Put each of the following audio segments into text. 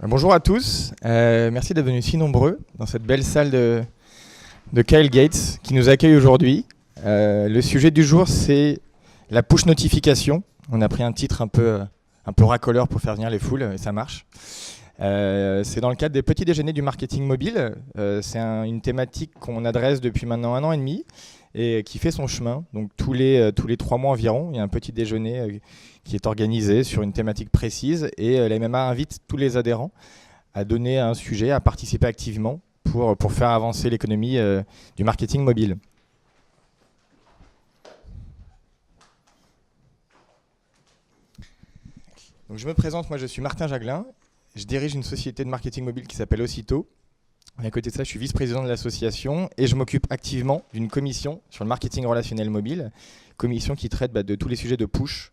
Bonjour à tous, merci d'être venus si nombreux dans cette belle salle de Kyle Gates qui nous accueille aujourd'hui. Le sujet du jour, c'est la push notification. On a pris un titre un peu racoleur pour faire venir les foules et ça marche. C'est dans le cadre des petits déjeuners du marketing mobile. C'est une thématique qu'on adresse depuis maintenant 1 an et demi et qui fait son chemin. Donc tous les 3 mois environ, il y a un petit déjeuner qui est organisé sur une thématique précise et la MMA invite tous les adhérents à donner un sujet, à participer activement pour faire avancer l'économie du marketing mobile. Donc je me présente, moi je suis Martin Jaglin, je dirige une société de marketing mobile qui s'appelle Aussitôt. Et à côté de ça, je suis vice-président de l'association et je m'occupe activement d'une commission sur le marketing relationnel mobile, commission qui traite de tous les sujets de push.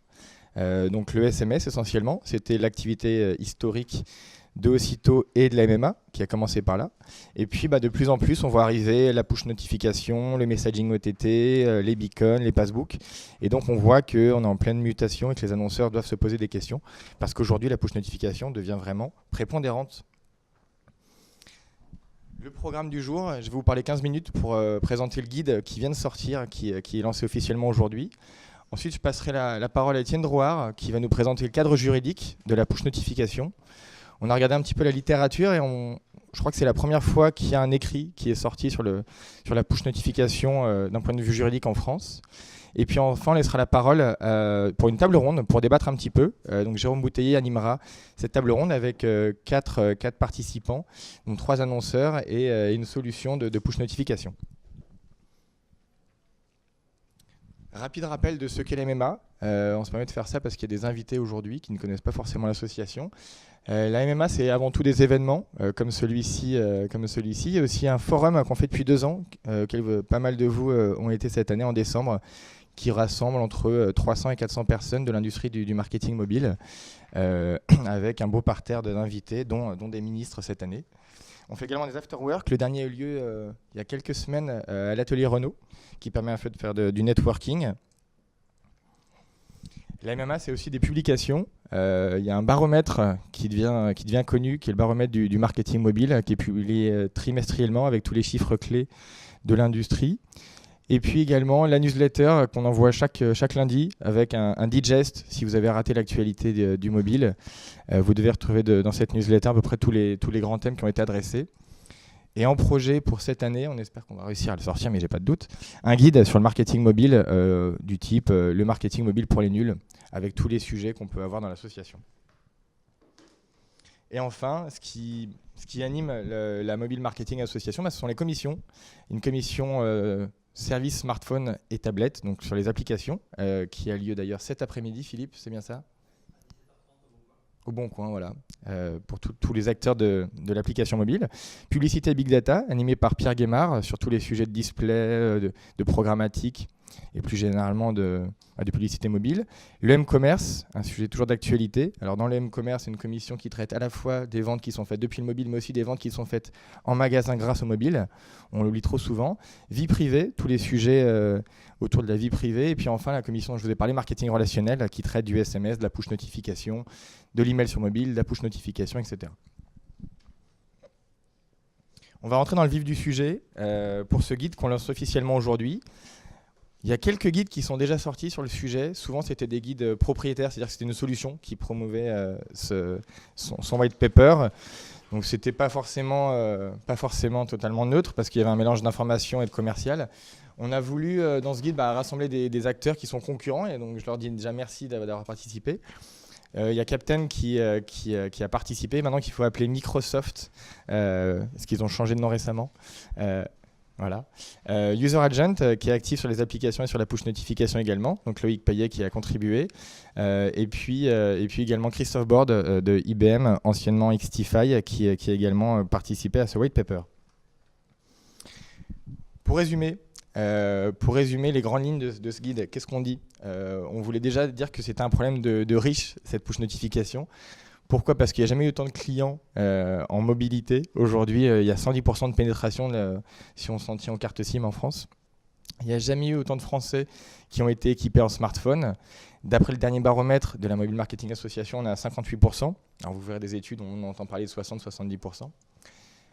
Donc le SMS essentiellement, c'était l'activité historique de Aussitôt et de la MMA qui a commencé par là. Et puis de plus en plus, on voit arriver la push notification, le messaging OTT, les beacons, les passbooks. Et donc on voit qu'on est en pleine mutation et que les annonceurs doivent se poser des questions parce qu'aujourd'hui, la push notification devient vraiment prépondérante. Le programme du jour, je vais vous parler 15 minutes pour présenter le guide qui vient de sortir, qui est lancé officiellement aujourd'hui. Ensuite, je passerai la parole à Étienne Drouard qui va nous présenter le cadre juridique de la push notification. On a regardé un petit peu la littérature et je crois que c'est la première fois qu'il y a un écrit qui est sorti sur la push notification d'un point de vue juridique en France. Et puis enfin, on laissera la parole pour une table ronde pour débattre un petit peu. Donc Jérôme Bouteiller animera cette table ronde avec 4 participants, donc 3 annonceurs et une solution de push notification. Rapide rappel de ce qu'est l'MMA. On se permet de faire ça parce qu'il y a des invités aujourd'hui qui ne connaissent pas forcément l'association. La MMA, c'est avant tout des événements comme celui-ci. Il y a aussi un forum qu'on fait depuis 2 ans, auquel pas mal de vous ont été cette année en décembre, qui rassemble entre 300 et 400 personnes de l'industrie du marketing mobile, avec un beau parterre d'invités, dont des ministres cette année. On fait également des afterwork. Le dernier a eu lieu il y a quelques semaines à l'atelier Renault, qui permet un peu de faire du networking. La MMA, c'est aussi des publications. Il y a un baromètre qui devient connu, qui est le baromètre du marketing mobile, qui est publié trimestriellement avec tous les chiffres clés de l'industrie. Et puis également la newsletter qu'on envoie chaque lundi avec un digest. Si vous avez raté l'actualité du mobile, vous devez retrouver dans cette newsletter à peu près tous les grands thèmes qui ont été adressés. Et en projet pour cette année, on espère qu'on va réussir à le sortir, mais j'ai pas de doute, un guide sur le marketing mobile du type le marketing mobile pour les nuls, avec tous les sujets qu'on peut avoir dans l'association. Et enfin, ce qui anime la Mobile Marketing Association, ce sont les commissions. Une commission service smartphone et tablette, donc sur les applications, qui a lieu d'ailleurs cet après-midi. Philippe, c'est bien ça ? Au Bon Coin, voilà, pour tous les acteurs de l'application mobile. Publicité Big Data, animée par Pierre Guémard, sur tous les sujets de display, de programmatique, et plus généralement de publicité mobile. Le M-Commerce, un sujet toujours d'actualité. Alors dans le M-Commerce, c'est une commission qui traite à la fois des ventes qui sont faites depuis le mobile, mais aussi des ventes qui sont faites en magasin grâce au mobile. On l'oublie trop souvent. Vie privée, tous les sujets autour de la vie privée. Et puis enfin, la commission dont je vous ai parlé, marketing relationnel, qui traite du SMS, de la push notification, de l'email sur mobile, de la push notification, etc. On va rentrer dans le vif du sujet pour ce guide qu'on lance officiellement aujourd'hui. Il y a quelques guides qui sont déjà sortis sur le sujet. Souvent, c'était des guides propriétaires, c'est-à-dire que c'était une solution qui promouvait son white paper. Donc, c'était pas forcément totalement neutre parce qu'il y avait un mélange d'information et de commercial. On a voulu, dans ce guide, rassembler des acteurs qui sont concurrents. Et donc, je leur dis déjà merci d'avoir participé. Il y a Captain qui a participé, maintenant qu'il faut appeler Microsoft, parce qu'ils ont changé de nom récemment. Voilà. User Agent qui est actif sur les applications et sur la push notification également, donc Loïc Payet qui a contribué, et puis également Christophe Borde de IBM, anciennement XTFI, qui a également participé à ce white paper. Pour résumer les grandes lignes de ce guide, qu'est-ce qu'on dit ? On voulait déjà dire que c'était un problème de riche, cette push notification. Pourquoi ? Parce qu'il n'y a jamais eu autant de clients en mobilité. Aujourd'hui, il y a 110% de pénétration si on s'en tient aux cartes SIM en France. Il n'y a jamais eu autant de Français qui ont été équipés en smartphone. D'après le dernier baromètre de la Mobile Marketing Association, on est à 58%. Alors vous verrez des études où on entend parler de 60-70%.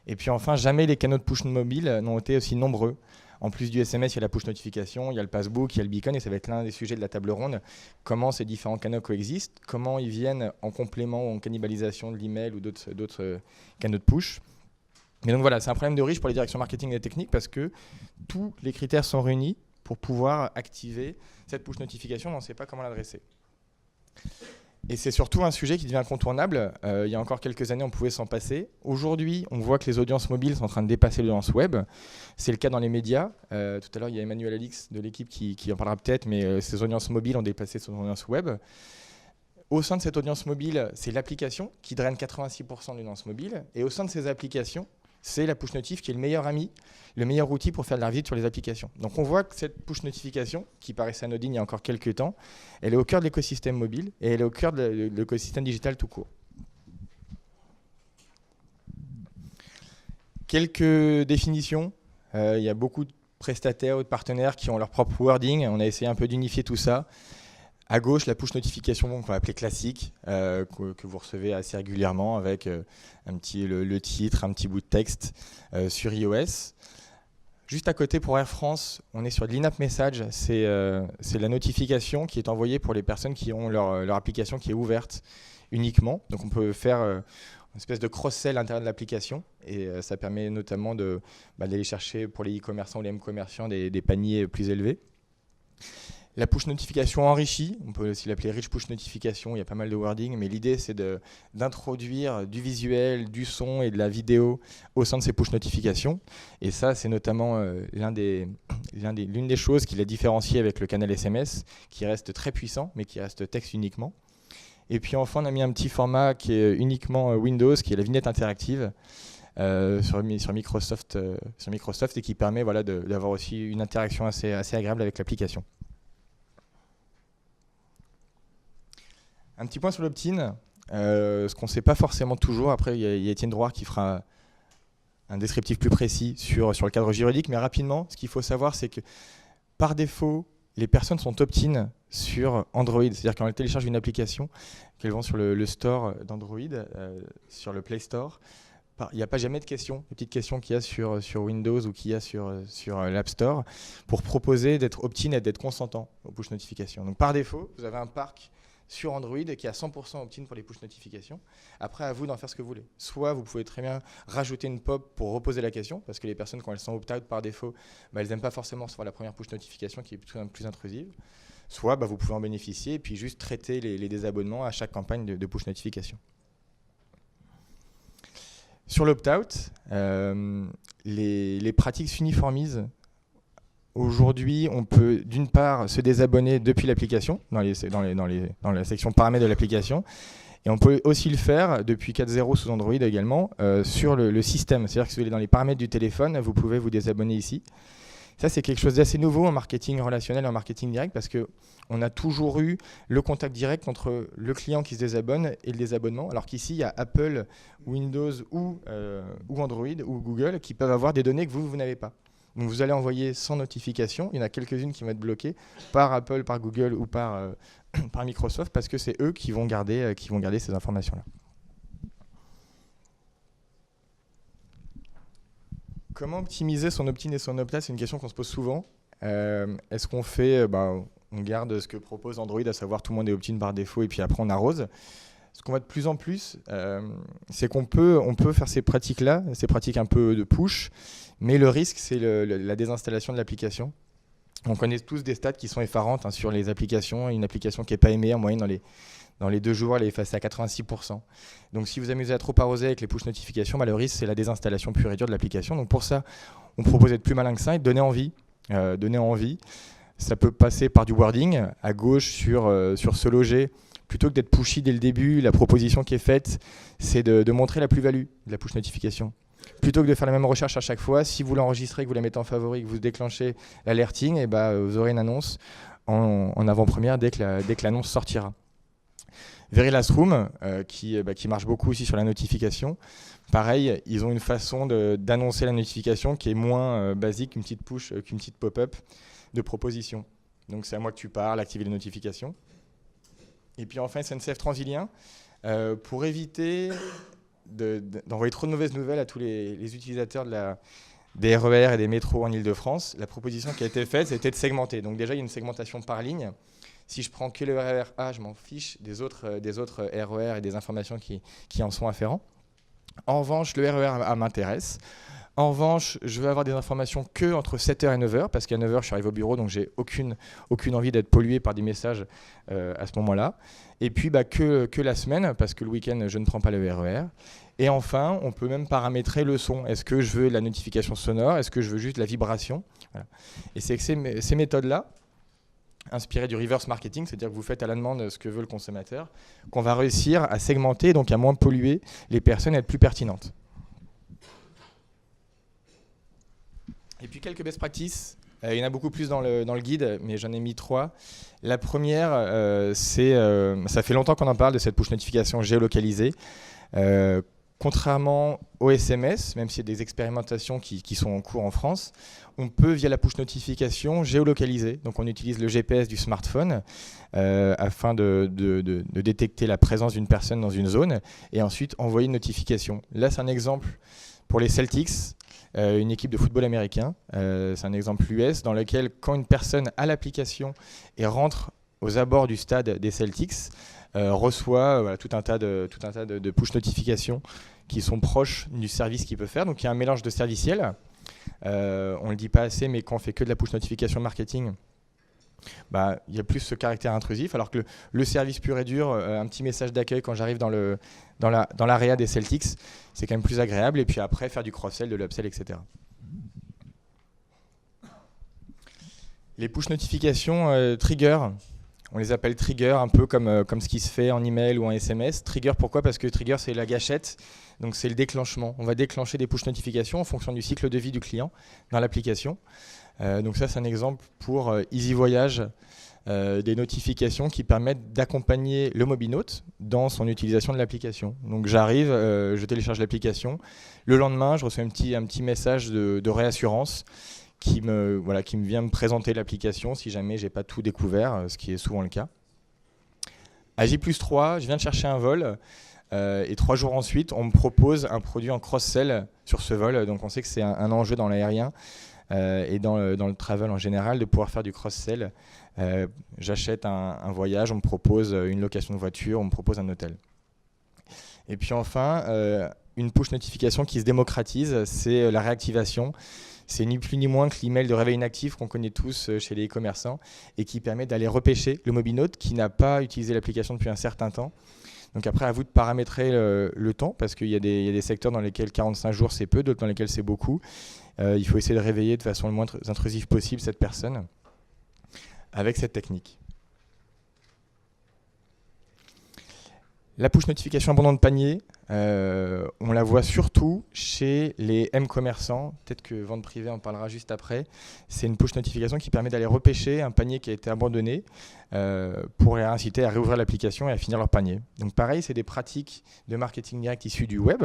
Et puis enfin, jamais les canaux de push mobile n'ont été aussi nombreux. En plus du SMS, il y a la push notification, il y a le passbook, il y a le beacon, et ça va être l'un des sujets de la table ronde. Comment ces différents canaux coexistent, comment ils viennent en complément ou en cannibalisation de l'email ou d'autres canaux de push. Mais donc voilà, c'est un problème de riche pour les directions marketing et techniques parce que tous les critères sont réunis pour pouvoir activer cette push notification, mais on ne sait pas comment l'adresser. Et c'est surtout un sujet qui devient incontournable. Il y a encore quelques années, on pouvait s'en passer. Aujourd'hui, on voit que les audiences mobiles sont en train de dépasser les audiences web. C'est le cas dans les médias. Tout à l'heure, il y a Emmanuel Alix de l'équipe qui en parlera peut-être, mais ces audiences mobiles ont dépassé ces audiences web. Au sein de cette audience mobile, c'est l'application qui draine 86% de l'audience mobile. Et au sein de ces applications, c'est la push notif qui est le meilleur ami, le meilleur outil pour faire de la visite sur les applications. Donc on voit que cette push notification, qui paraissait anodine il y a encore quelques temps, elle est au cœur de l'écosystème mobile et elle est au cœur de l'écosystème digital tout court. Quelques définitions. Il y a beaucoup de prestataires ou de partenaires qui ont leur propre wording. On a essayé un peu d'unifier tout ça. À gauche, la push notification qu'on va appeler classique, que vous recevez assez régulièrement avec le titre, un petit bout de texte sur iOS. Juste à côté, pour Air France, on est sur l'in-app message. C'est la notification qui est envoyée pour les personnes qui ont leur application qui est ouverte uniquement. Donc on peut faire une espèce de cross-sell à l'intérieur de l'application. Et ça permet notamment d'aller chercher pour les e-commerçants ou les m-commerçants des paniers plus élevés. La push notification enrichie, on peut aussi l'appeler rich push notification, il y a pas mal de wording, mais l'idée c'est d'introduire du visuel, du son et de la vidéo au sein de ces push notifications. Et ça, c'est notamment l'une des choses qui l'a différencié avec le canal SMS, qui reste très puissant, mais qui reste texte uniquement. Et puis enfin, on a mis un petit format qui est uniquement Windows, qui est la vignette interactive. Sur Microsoft et qui permet d'avoir aussi une interaction assez agréable avec l'application. Un petit point sur l'opt-in, ce qu'on ne sait pas forcément toujours. Après, il y a Étienne Drouard qui fera un descriptif plus précis sur le cadre juridique. Mais rapidement, ce qu'il faut savoir, c'est que par défaut, les personnes sont opt-in sur Android. C'est-à-dire quand elles téléchargent une application, qu'elles vont sur le store d'Android, sur le Play Store, il n'y a pas jamais de questions, les petites questions qu'il y a sur Windows ou qu'il y a sur l'App Store, pour proposer d'être opt-in et d'être consentant aux push notifications. Donc par défaut, vous avez un parc sur Android qui a 100% opt-in pour les push notifications. Après, à vous d'en faire ce que vous voulez. Soit vous pouvez très bien rajouter une pop pour reposer la question, parce que les personnes, quand elles sont opt-out par défaut, elles n'aiment pas forcément recevoir la première push notification qui est plus intrusive. Soit vous pouvez en bénéficier et puis juste traiter les désabonnements à chaque campagne de push notification. Sur l'opt-out, les pratiques s'uniformisent. Aujourd'hui, on peut d'une part se désabonner depuis l'application, dans la section paramètres de l'application, et on peut aussi le faire depuis 4.0 sous Android également sur le système. C'est-à-dire que si vous allez dans les paramètres du téléphone, vous pouvez vous désabonner ici. Ça, c'est quelque chose d'assez nouveau en marketing relationnel, en marketing direct, parce qu'on a toujours eu le contact direct entre le client qui se désabonne et le désabonnement, alors qu'ici, il y a Apple, Windows ou Android ou Google qui peuvent avoir des données que vous n'avez pas. Donc vous allez envoyer sans notification. Il y en a quelques-unes qui vont être bloquées par Apple, par Google ou par Microsoft parce que c'est eux qui vont garder ces informations-là. Comment optimiser son opt-in et son opt-out? C'est une question qu'on se pose souvent. Est-ce qu'on fait, on garde ce que propose Android, à savoir tout le monde est opt-in par défaut et puis après on arrose. Ce qu'on voit de plus en plus, c'est qu'on peut faire ces pratiques-là, ces pratiques un peu de push, mais le risque, c'est la désinstallation de l'application. On connaît tous des stats qui sont effarantes sur les applications. Une application qui n'est pas aimée, en moyenne, dans les 2 jours, elle est effacée à 86%. Donc si vous amusez à trop arroser avec les push notifications, le risque, c'est la désinstallation pure et dure de l'application. Donc pour ça, on propose d'être plus malin que ça et de donner envie. Ça peut passer par du wording. À gauche, sur se loger, plutôt que d'être pushy dès le début, la proposition qui est faite, c'est de montrer la plus-value de la push notification. Plutôt que de faire la même recherche à chaque fois, si vous l'enregistrez, que vous la mettez en favori, que vous déclenchez l'alerting, vous aurez une annonce en avant-première dès que l'annonce sortira. Very Last Room, qui marche beaucoup aussi sur la notification. Pareil, ils ont une façon d'annoncer la notification qui est moins basique qu'une petite push, qu'une petite pop-up de proposition. Donc c'est à moi que tu parles, activer les notifications. Et puis enfin SNCF Transilien, pour éviter d'envoyer trop de mauvaises nouvelles à tous les utilisateurs des RER et des métros en Ile-de-France, la proposition qui a été faite, c'était de segmenter. Donc déjà, il y a une segmentation par ligne. Si je prends que le RER A, je m'en fiche des autres RER et des informations qui en sont afférents. En revanche, le RER A m'intéresse. En revanche, je veux avoir des informations que entre 7h et 9h, parce qu'à 9h, je suis arrivé au bureau, donc j'ai aucune envie d'être pollué par des messages à ce moment-là. Et puis, que la semaine, parce que le week-end, je ne prends pas le RER. Et enfin, on peut même paramétrer le son. Est-ce que je veux de la notification sonore? Est-ce que je veux juste de la vibration? Voilà. Et c'est que ces méthodes-là, inspirées du reverse marketing, c'est-à-dire que vous faites à la demande ce que veut le consommateur, qu'on va réussir à segmenter, donc à moins polluer les personnes et être plus pertinentes. Et puis quelques best practices. Il y en a beaucoup plus dans le guide, mais j'en ai mis 3. La première, ça fait longtemps qu'on en parle de cette push notification géolocalisée. Contrairement au SMS, même s'il y a des expérimentations qui sont en cours en France, on peut, via la push notification, géolocaliser. Donc on utilise le GPS du smartphone afin de détecter la présence d'une personne dans une zone et ensuite envoyer une notification. Là, c'est un exemple pour les Celtics, une équipe de football américain. C'est un exemple US dans lequel, quand une personne a l'application et rentre aux abords du stade des Celtics, reçoit tout un tas de push notifications qui sont proches du service qu'il peut faire. Donc il y a un mélange de serviciels. On ne le dit pas assez, mais quand on fait que de la push notification marketing, il y a plus ce caractère intrusif, alors que le service pur et dur, un petit message d'accueil quand j'arrive dans l'area des Celtics, c'est quand même plus agréable. Et puis après, faire du cross-sell, de l'upsell, etc. Les push notifications trigger, on les appelle trigger, un peu comme ce qui se fait en email ou en SMS. Trigger, pourquoi? Parce que trigger, c'est la gâchette, donc c'est le déclenchement. On va déclencher des push notifications en fonction du cycle de vie du client dans l'application. Donc ça, c'est un exemple pour Easy Voyage, des notifications qui permettent d'accompagner le mobinote dans son utilisation de l'application. Donc j'arrive, je télécharge l'application. Le lendemain, je reçois un petit message de réassurance qui me vient me présenter l'application si jamais j'ai pas tout découvert, ce qui est souvent le cas. À J+3, je viens de chercher un vol et 3 jours ensuite, on me propose un produit en cross-sell sur ce vol. Donc on sait que c'est un enjeu dans l'aérien et dans le travel en général de pouvoir faire du cross-sell. J'achète un voyage, on me propose une location de voiture, on me propose un hôtel. Et puis enfin, une push notification qui se démocratise, c'est la réactivation. C'est ni plus ni moins que l'email de réveil inactif qu'on connaît tous chez les e-commerçants et qui permet d'aller repêcher le mobinote qui n'a pas utilisé l'application depuis un certain temps. Donc après, à vous de paramétrer le temps, parce qu'il y a des secteurs dans lesquels 45 jours c'est peu, d'autres dans lesquels c'est beaucoup. Il faut essayer de réveiller de façon le moins intrusive possible cette personne avec cette technique. La push notification abandon de panier, on la voit surtout chez les M-commerçants. Peut-être que vente privée en parlera juste après. C'est une push notification qui permet d'aller repêcher un panier qui a été abandonné pour les inciter à réouvrir l'application et à finir leur panier. Donc pareil, c'est des pratiques de marketing direct issues du web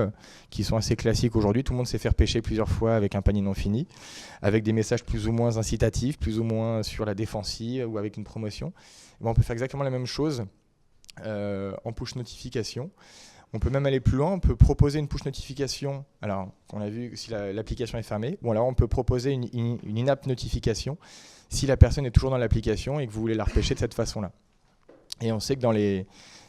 qui sont assez classiques aujourd'hui. Tout le monde sait faire pêcher plusieurs fois avec un panier non fini, avec des messages plus ou moins incitatifs, plus ou moins sur la défensive ou avec une promotion. On peut faire exactement la même chose en push notification. On peut même aller plus loin, on peut proposer une push notification, alors on a vu si l'application est fermée, bon alors on peut proposer une in-app notification si la personne est toujours dans l'application et que vous voulez la repêcher de cette façon-là. Et on sait que dans les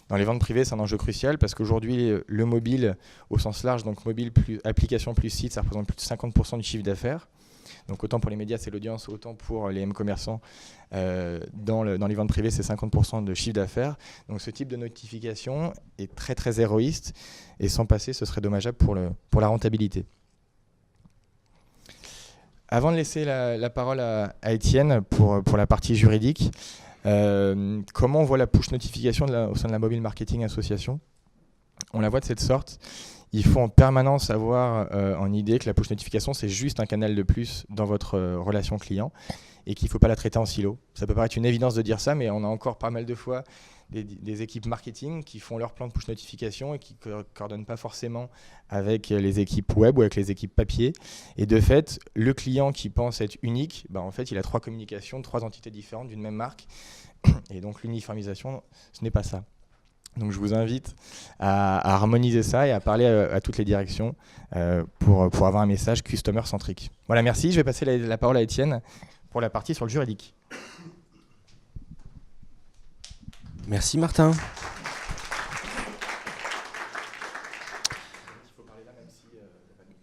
ventes privées, c'est un enjeu crucial parce qu'aujourd'hui, le mobile au sens large, donc mobile plus application plus site, ça représente plus de 50% du chiffre d'affaires. Donc autant pour les médias, c'est l'audience, autant pour les M-commerçants, dans les ventes privées, c'est 50% de chiffre d'affaires. Donc ce type de notification est très très héroïste et sans passer, ce serait dommageable pour la rentabilité. Avant de laisser la parole à Étienne pour la partie juridique, comment on voit la push notification au sein de la Mobile Marketing Association? On la voit de cette sorte. Il faut en permanence avoir en idée que la push notification, c'est juste un canal de plus dans votre relation client et qu'il ne faut pas la traiter en silo. Ça peut paraître une évidence de dire ça, mais on a encore pas mal de fois des équipes marketing qui font leur plan de push notification et qui ne coordonnent pas forcément avec les équipes web ou avec les équipes papier. Et de fait, le client qui pense être unique, en fait, il a 3 communications, 3 entités différentes d'une même marque. Et donc l'uniformisation, ce n'est pas ça. Donc je vous invite à harmoniser ça et à parler à toutes les directions pour avoir un message customer centrique. Voilà, merci. Je vais passer la parole à Étienne pour la partie sur le juridique. Merci Martin.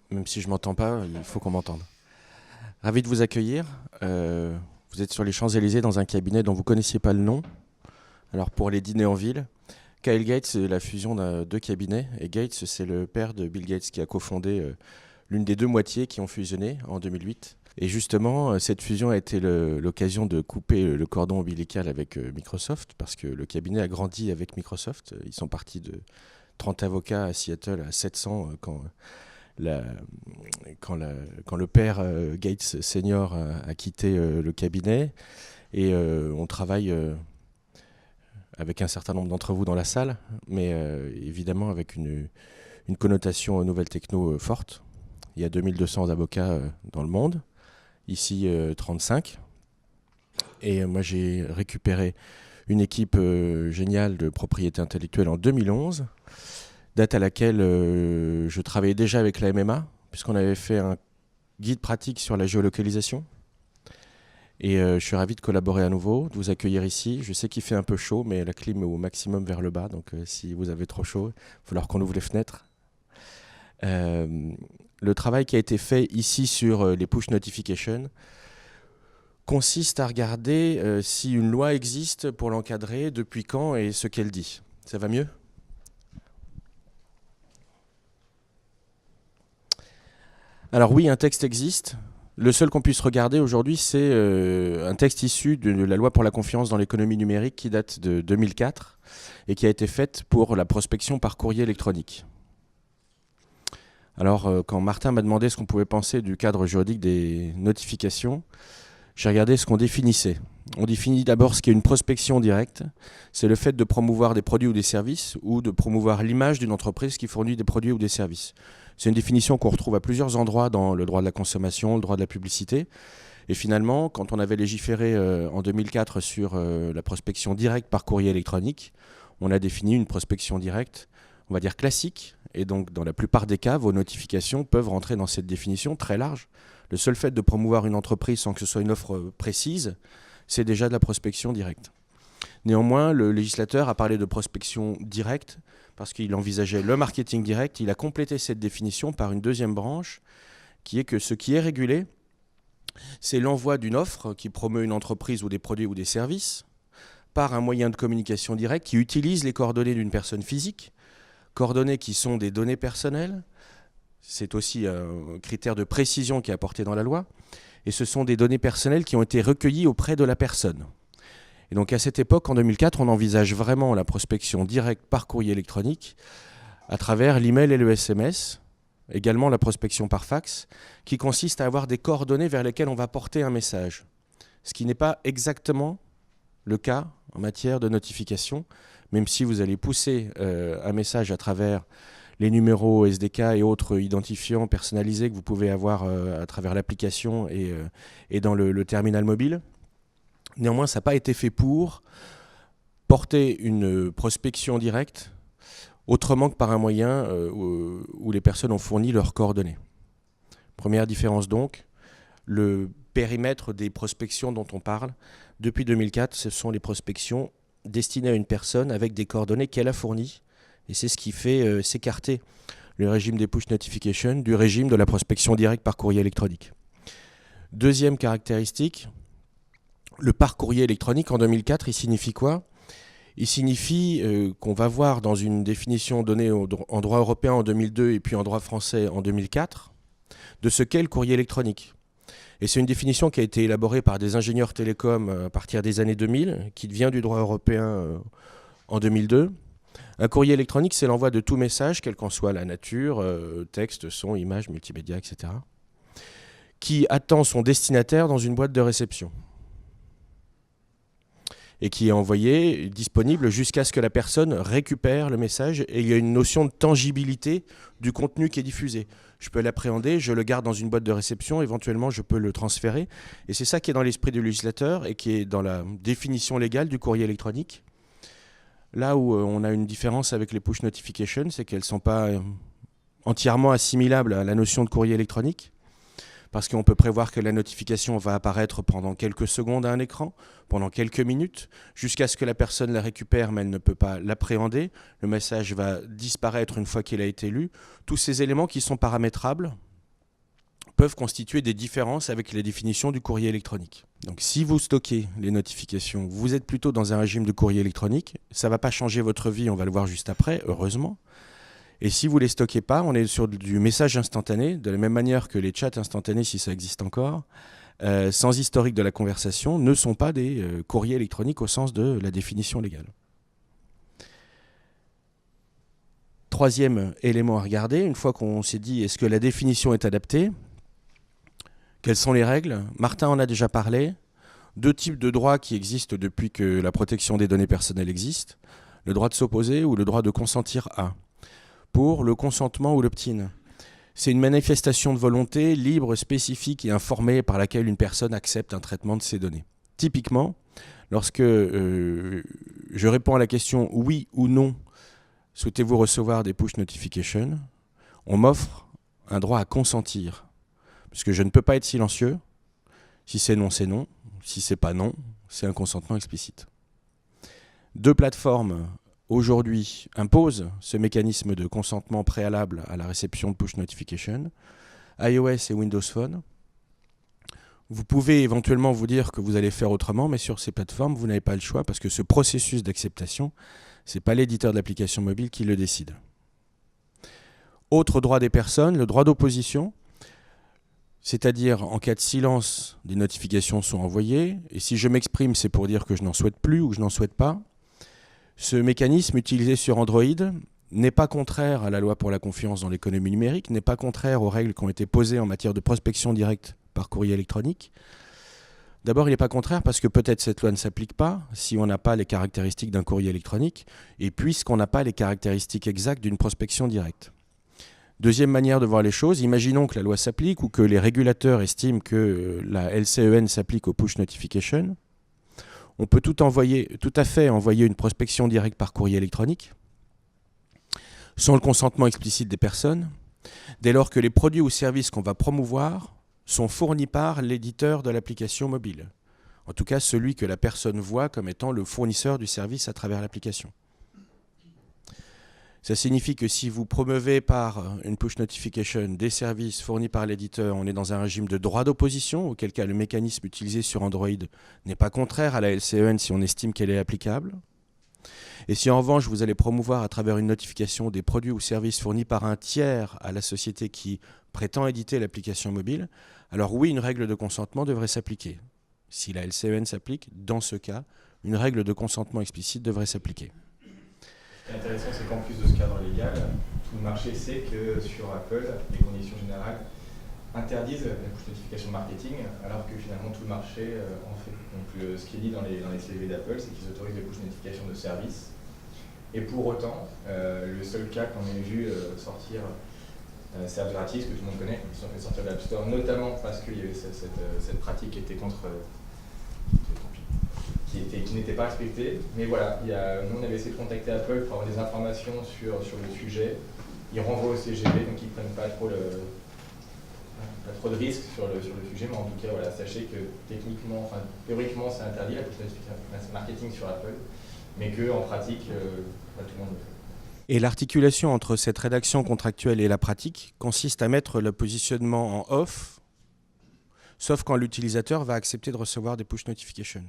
Même si je ne m'entends pas, il faut qu'on m'entende. Ravi de vous accueillir. Vous êtes sur les Champs-Élysées dans un cabinet dont vous ne connaissiez pas le nom. Alors pour les dîners en ville, Kyle Gates, c'est la fusion de 2 cabinets. Et Gates, c'est le père de Bill Gates qui a cofondé l'une des 2 moitiés qui ont fusionné en 2008. Et justement, cette fusion a été l'occasion de couper le cordon ombilical avec Microsoft, parce que le cabinet a grandi avec Microsoft. Ils sont partis de 30 avocats à Seattle à 700 quand le père Gates senior a quitté le cabinet. Et on travaille avec un certain nombre d'entre vous dans la salle, mais évidemment avec une connotation nouvelle techno forte. Il y a 2200 avocats dans le monde. Ici 35. Et moi j'ai récupéré une équipe géniale de propriété intellectuelle en 2011, date à laquelle je travaillais déjà avec la MMA, puisqu'on avait fait un guide pratique sur la géolocalisation. Et je suis ravi de collaborer à nouveau, de vous accueillir ici. Je sais qu'il fait un peu chaud, mais la clim est au maximum vers le bas, donc si vous avez trop chaud, il va falloir qu'on ouvre les fenêtres. Le travail qui a été fait ici sur les push notifications consiste à regarder si une loi existe pour l'encadrer, depuis quand et ce qu'elle dit. Ça va mieux ? Alors oui, un texte existe. Le seul qu'on puisse regarder aujourd'hui, c'est un texte issu de la loi pour la confiance dans l'économie numérique qui date de 2004 et qui a été faite pour la prospection par courrier électronique. Alors, quand Martin m'a demandé ce qu'on pouvait penser du cadre juridique des notifications, j'ai regardé ce qu'on définissait. On définit d'abord ce qu'est une prospection directe. C'est le fait de promouvoir des produits ou des services ou de promouvoir l'image d'une entreprise qui fournit des produits ou des services. C'est une définition qu'on retrouve à plusieurs endroits dans le droit de la consommation, le droit de la publicité. Et finalement, quand on avait légiféré en 2004 sur la prospection directe par courrier électronique, on a défini une prospection directe, on va dire classique. Et donc, dans la plupart des cas, vos notifications peuvent rentrer dans cette définition très large. Le seul fait de promouvoir une entreprise sans que ce soit une offre précise, c'est déjà de la prospection directe. Néanmoins, le législateur a parlé de prospection directe parce qu'il envisageait le marketing direct. Il a complété cette définition par une deuxième branche qui est que ce qui est régulé, c'est l'envoi d'une offre qui promeut une entreprise ou des produits ou des services par un moyen de communication directe qui utilise les coordonnées d'une personne physique, coordonnées qui sont des données personnelles. C'est aussi un critère de précision qui est apporté dans la loi. Et ce sont des données personnelles qui ont été recueillies auprès de la personne. Et donc à cette époque, en 2004, on envisage vraiment la prospection directe par courrier électronique à travers l'email et le SMS, également la prospection par fax, qui consiste à avoir des coordonnées vers lesquelles on va porter un message. Ce qui n'est pas exactement le cas en matière de notification, même si vous allez pousser un message à travers les numéros SDK et autres identifiants personnalisés que vous pouvez avoir à travers l'application et dans le terminal mobile. Néanmoins, ça n'a pas été fait pour porter une prospection directe autrement que par un moyen où les personnes ont fourni leurs coordonnées. Première différence donc, le périmètre des prospections dont on parle, depuis 2004, ce sont les prospections destinées à une personne avec des coordonnées qu'elle a fournies. Et c'est ce qui fait s'écarter le régime des push notifications du régime de la prospection directe par courrier électronique. Deuxième caractéristique, le par courrier électronique en 2004, il signifie quoi ? Il signifie qu'on va voir dans une définition donnée en droit européen en 2002 et puis en droit français en 2004, de ce qu'est le courrier électronique. Et c'est une définition qui a été élaborée par des ingénieurs télécoms à partir des années 2000, qui vient du droit européen en 2002. Un courrier électronique, c'est l'envoi de tout message, quelle qu'en soit la nature, texte, son, image, multimédia, etc., qui attend son destinataire dans une boîte de réception. et qui est envoyé, disponible jusqu'à ce que la personne récupère le message. Et il y a une notion de tangibilité du contenu qui est diffusé. Je peux l'appréhender, je le garde dans une boîte de réception, éventuellement je peux le transférer. Et c'est ça qui est dans l'esprit du législateur et qui est dans la définition légale du courrier électronique. Là où on a une différence avec les push notifications, c'est qu'elles ne sont pas entièrement assimilables à la notion de courrier électronique. Parce qu'on peut prévoir que la notification va apparaître pendant quelques secondes à un écran, pendant quelques minutes, jusqu'à ce que la personne la récupère, mais elle ne peut pas l'appréhender. Le message va disparaître une fois qu'il a été lu. Tous ces éléments qui sont paramétrables peuvent constituer des différences avec les définitions du courrier électronique. Donc si vous stockez les notifications, vous êtes plutôt dans un régime de courrier électronique, ça ne va pas changer votre vie, on va le voir juste après, heureusement. Et si vous ne les stockez pas, on est sur du message instantané, de la même manière que les chats instantanés, si ça existe encore, sans historique de la conversation, ne sont pas des courriers électroniques au sens de la définition légale. Troisième élément à regarder, une fois qu'on s'est dit est-ce que la définition est adaptée, quelles sont les règles? Martin en a déjà parlé. 2 types de droits qui existent depuis que la protection des données personnelles existe. Le droit de s'opposer ou le droit de consentir à. Pour le consentement ou l'opt-in. C'est une manifestation de volonté libre, spécifique et informée par laquelle une personne accepte un traitement de ses données. Typiquement, lorsque je réponds à la question oui ou non, souhaitez-vous recevoir des push notifications, on m'offre un droit à consentir. Puisque je ne peux pas être silencieux. Si c'est non, c'est non. Si c'est pas non, c'est un consentement explicite. 2 plateformes aujourd'hui imposent ce mécanisme de consentement préalable à la réception de push notification, iOS et Windows Phone. Vous pouvez éventuellement vous dire que vous allez faire autrement, mais sur ces plateformes, vous n'avez pas le choix parce que ce processus d'acceptation, ce n'est pas l'éditeur de l'application mobile qui le décide. Autre droit des personnes, le droit d'opposition, c'est-à-dire en cas de silence, des notifications sont envoyées, et si je m'exprime, c'est pour dire que je n'en souhaite plus ou que je n'en souhaite pas. Ce mécanisme utilisé sur Android n'est pas contraire à la loi pour la confiance dans l'économie numérique, n'est pas contraire aux règles qui ont été posées en matière de prospection directe par courrier électronique. D'abord, il n'est pas contraire parce que peut-être cette loi ne s'applique pas si on n'a pas les caractéristiques d'un courrier électronique et puisqu'on n'a pas les caractéristiques exactes d'une prospection directe. Deuxième manière de voir les choses, imaginons que la loi s'applique ou que les régulateurs estiment que la LCEN s'applique aux push notifications. On peut tout à fait envoyer une prospection directe par courrier électronique, sans le consentement explicite des personnes, dès lors que les produits ou services qu'on va promouvoir sont fournis par l'éditeur de l'application mobile. En tout cas, celui que la personne voit comme étant le fournisseur du service à travers l'application. Ça signifie que si vous promeuvez par une push notification des services fournis par l'éditeur, on est dans un régime de droit d'opposition, auquel cas le mécanisme utilisé sur Android n'est pas contraire à la LCEN si on estime qu'elle est applicable. Et si en revanche vous allez promouvoir à travers une notification des produits ou services fournis par un tiers à la société qui prétend éditer l'application mobile, alors oui, une règle de consentement devrait s'appliquer. Si la LCEN s'applique, dans ce cas, une règle de consentement explicite devrait s'appliquer. Ce qui est intéressant, c'est qu'en plus de ce cadre légal, tout le marché sait que sur Apple, les conditions générales interdisent la push notification marketing, alors que finalement tout le marché en fait. Donc ce qui est dit dans les CV d'Apple, c'est qu'ils autorisent les push notifications de services. Et pour autant, le seul cas qu'on ait vu sortir Serve gratis, que tout le monde connaît, qui sont fait sortir de l'App Store, notamment parce qu'il y avait cette pratique qui était qui n'était pas respectée. Mais voilà, nous on avait essayé de contacter Apple pour avoir des informations sur le sujet. Ils renvoient au CGV, donc ils ne prennent pas trop de risques sur le sujet, mais en tout cas, voilà, sachez que théoriquement, c'est interdit la marketing sur Apple, mais qu'en pratique, pas tout le monde le fait. Et l'articulation entre cette rédaction contractuelle et la pratique consiste à mettre le positionnement en off, sauf quand l'utilisateur va accepter de recevoir des push notifications.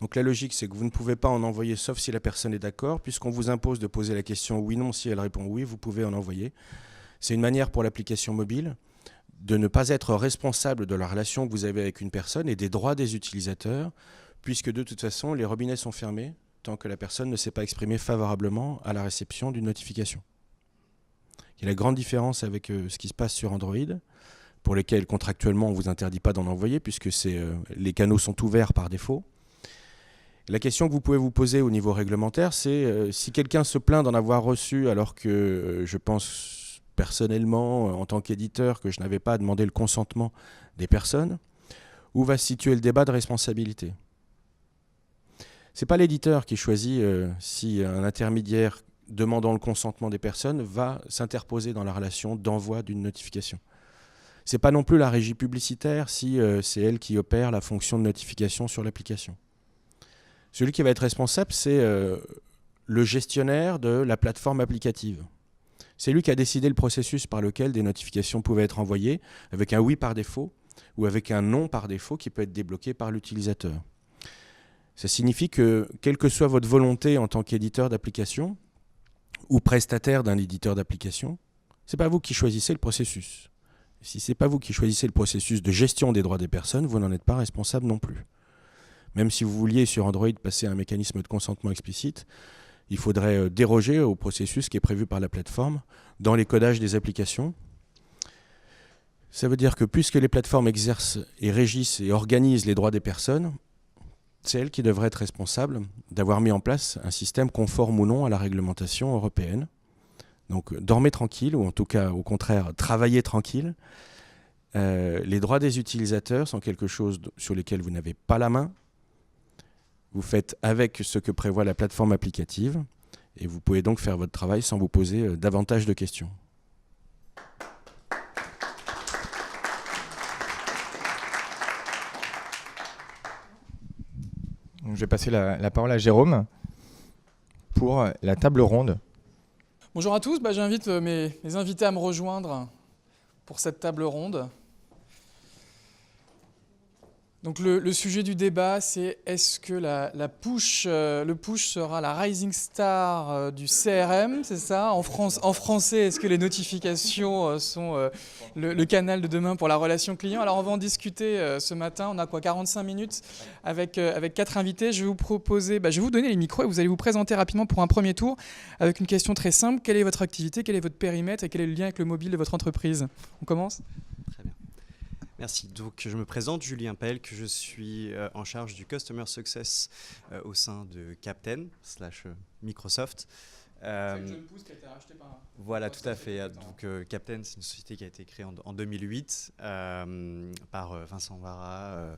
Donc la logique, c'est que vous ne pouvez pas en envoyer sauf si la personne est d'accord, puisqu'on vous impose de poser la question oui/non. Si elle répond oui, vous pouvez en envoyer. C'est une manière pour l'application mobile de ne pas être responsable de la relation que vous avez avec une personne et des droits des utilisateurs, puisque de toute façon, les robinets sont fermés tant que la personne ne s'est pas exprimée favorablement à la réception d'une notification. Il y a la grande différence avec ce qui se passe sur Android, pour lesquels contractuellement on ne vous interdit pas d'en envoyer, puisque les canaux sont ouverts par défaut. La question que vous pouvez vous poser au niveau réglementaire, c'est si quelqu'un se plaint d'en avoir reçu alors que je pense personnellement, en tant qu'éditeur, que je n'avais pas demandé le consentement des personnes, où va se situer le débat de responsabilité ? Ce n'est pas l'éditeur qui choisit si un intermédiaire demandant le consentement des personnes va s'interposer dans la relation d'envoi d'une notification. Ce n'est pas non plus la régie publicitaire si c'est elle qui opère la fonction de notification sur l'application. Celui qui va être responsable, c'est le gestionnaire de la plateforme applicative. C'est lui qui a décidé le processus par lequel des notifications pouvaient être envoyées, avec un oui par défaut ou avec un non par défaut qui peut être débloqué par l'utilisateur. Ça signifie que, quelle que soit votre volonté en tant qu'éditeur d'application ou prestataire d'un éditeur d'application, ce n'est pas vous qui choisissez le processus. Si ce n'est pas vous qui choisissez le processus de gestion des droits des personnes, vous n'en êtes pas responsable non plus. Même si vous vouliez sur Android passer un mécanisme de consentement explicite, il faudrait déroger au processus qui est prévu par la plateforme dans les codages des applications. Ça veut dire que puisque les plateformes exercent et régissent et organisent les droits des personnes, c'est elles qui devraient être responsables d'avoir mis en place un système conforme ou non à la réglementation européenne. Donc dormez tranquille, ou en tout cas au contraire travaillez tranquille. Les droits des utilisateurs sont quelque chose sur lesquels vous n'avez pas la main. Vous faites avec ce que prévoit la plateforme applicative et vous pouvez donc faire votre travail sans vous poser davantage de questions. Je vais passer la parole à Jérôme pour la table ronde. Bonjour à tous, j'invite mes invités à me rejoindre pour cette table ronde. Donc le sujet du débat, c'est est-ce que le push sera la rising star du CRM, c'est ça ? En français, est-ce que les notifications sont le canal de demain pour la relation client ? Alors on va en discuter ce matin, on a 45 minutes avec 4 invités. Je vais vous proposer, je vais vous donner les micros et vous allez vous présenter rapidement pour un premier tour avec une question très simple. Quelle est votre activité, quel est votre périmètre et quel est le lien avec le mobile de votre entreprise ? On commence ? Très bien. Merci. Donc, je me présente, Julien Pell, que je suis en charge du Customer Success au sein de Captain / Microsoft. C'est le jeune pouce qui a été racheté par... Voilà, tout à fait. Donc, Captain, c'est une société qui a été créée en 2008 par Vincent Vara,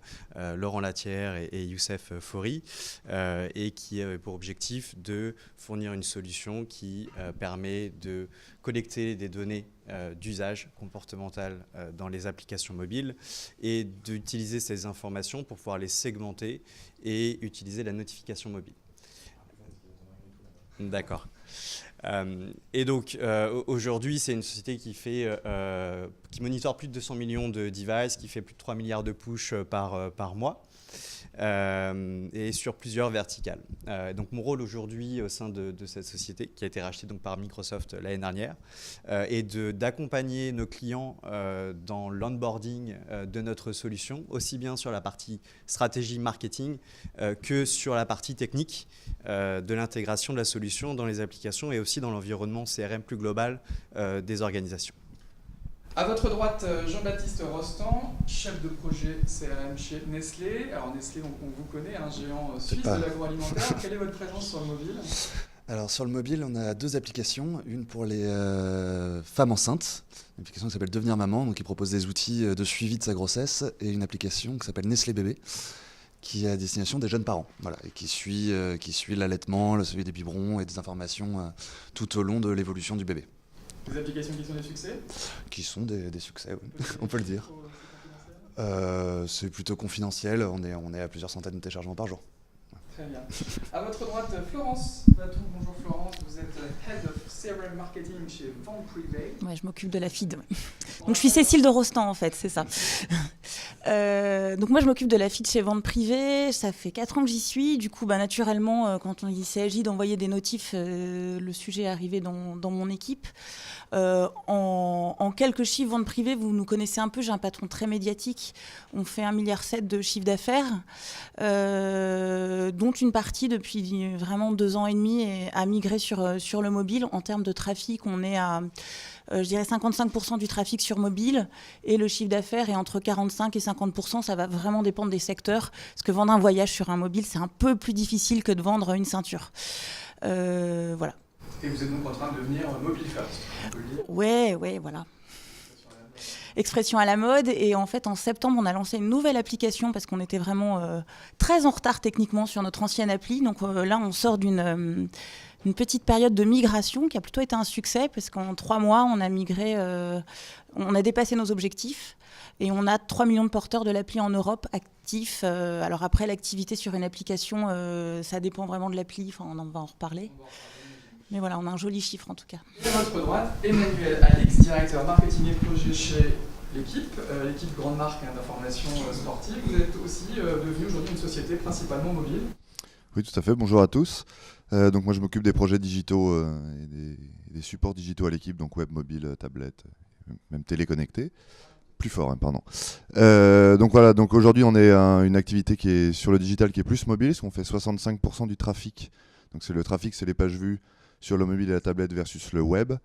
Laurent Latière et Youssef Faury, et qui a pour objectif de fournir une solution qui permet de collecter des données d'usage comportemental dans les applications mobiles et d'utiliser ces informations pour pouvoir les segmenter et utiliser la notification mobile. D'accord. Et donc aujourd'hui, c'est une société qui monitore plus de 200 millions de devices, qui fait plus de 3 milliards de push par mois. Et sur plusieurs verticales. Donc mon rôle aujourd'hui au sein de cette société qui a été rachetée donc par Microsoft l'année dernière est d'accompagner nos clients dans l'onboarding de notre solution, aussi bien sur la partie stratégie marketing que sur la partie technique de l'intégration de la solution dans les applications et aussi dans l'environnement CRM plus global des organisations. À votre droite, Jean-Baptiste Rostand, chef de projet CRM chez Nestlé. Alors Nestlé, on vous connaît, un géant suisse de l'agroalimentaire. Quelle est votre présence sur le mobile ? Alors sur le mobile, on a 2 applications. Une pour les femmes enceintes, une application qui s'appelle Devenir Maman, donc qui propose des outils de suivi de sa grossesse, et une application qui s'appelle Nestlé Bébé, qui est à destination des jeunes parents, voilà, et qui suit l'allaitement, le suivi des biberons et des informations tout au long de l'évolution du bébé. Des applications qui sont des succès ? Qui sont des succès, oui. On peut le dire. C'est plutôt confidentiel, on est à plusieurs centaines de téléchargements par jour. Très bien. À votre droite, Florence Batou. Bonjour Florence, vous êtes Head of CRM Marketing chez Vente Privée. Ouais, je m'occupe de la feed. Ouais. Donc je suis Cécile de Rostand en fait, c'est ça. Donc moi je m'occupe de la feed chez Vente Privée, ça fait 4 ans que j'y suis. Du coup, naturellement, quand il s'agit d'envoyer des notifs, le sujet est arrivé dans mon équipe. En quelques chiffres, Vente Privée, vous nous connaissez un peu, j'ai un patron très médiatique. On fait 1,7 milliard de chiffre d'affaires, dont une partie depuis vraiment 2 ans et demi a migré sur le mobile. En termes de trafic, on est à je dirais 55% du trafic sur mobile, et le chiffre d'affaires est entre 45 et 50%. Ça va vraiment dépendre des secteurs, parce que vendre un voyage sur un mobile, c'est un peu plus difficile que de vendre une ceinture. Voilà. Et vous êtes donc en train de devenir mobile first. Ouais, voilà. Expression à la mode. Et en fait, en septembre, on a lancé une nouvelle application parce qu'on était vraiment très en retard techniquement sur notre ancienne appli. Donc là, on sort d'une petite période de migration qui a plutôt été un succès parce qu'en 3 mois, on a migré, on a dépassé nos objectifs. Et on a 3 millions de porteurs de l'appli en Europe actifs. Alors après, l'activité sur une application, ça dépend vraiment de l'appli. Enfin, on va en reparler. Mais voilà, on a un joli chiffre en tout cas. Et à votre droite, Emmanuel Alix, directeur marketing et projet chez l'équipe grande marque d'information sportive. Vous êtes aussi devenu aujourd'hui une société principalement mobile. Oui, tout à fait. Bonjour à tous. Donc moi, je m'occupe des projets digitaux et des supports digitaux à l'équipe, donc web, mobile, tablette, même téléconnecté. Plus fort, hein, pardon. Donc voilà, donc aujourd'hui, on est une activité qui est sur le digital qui est plus mobile, parce qu'on fait 65% du trafic. Donc c'est le trafic, c'est les pages vues sur le mobile et la tablette versus le web. Et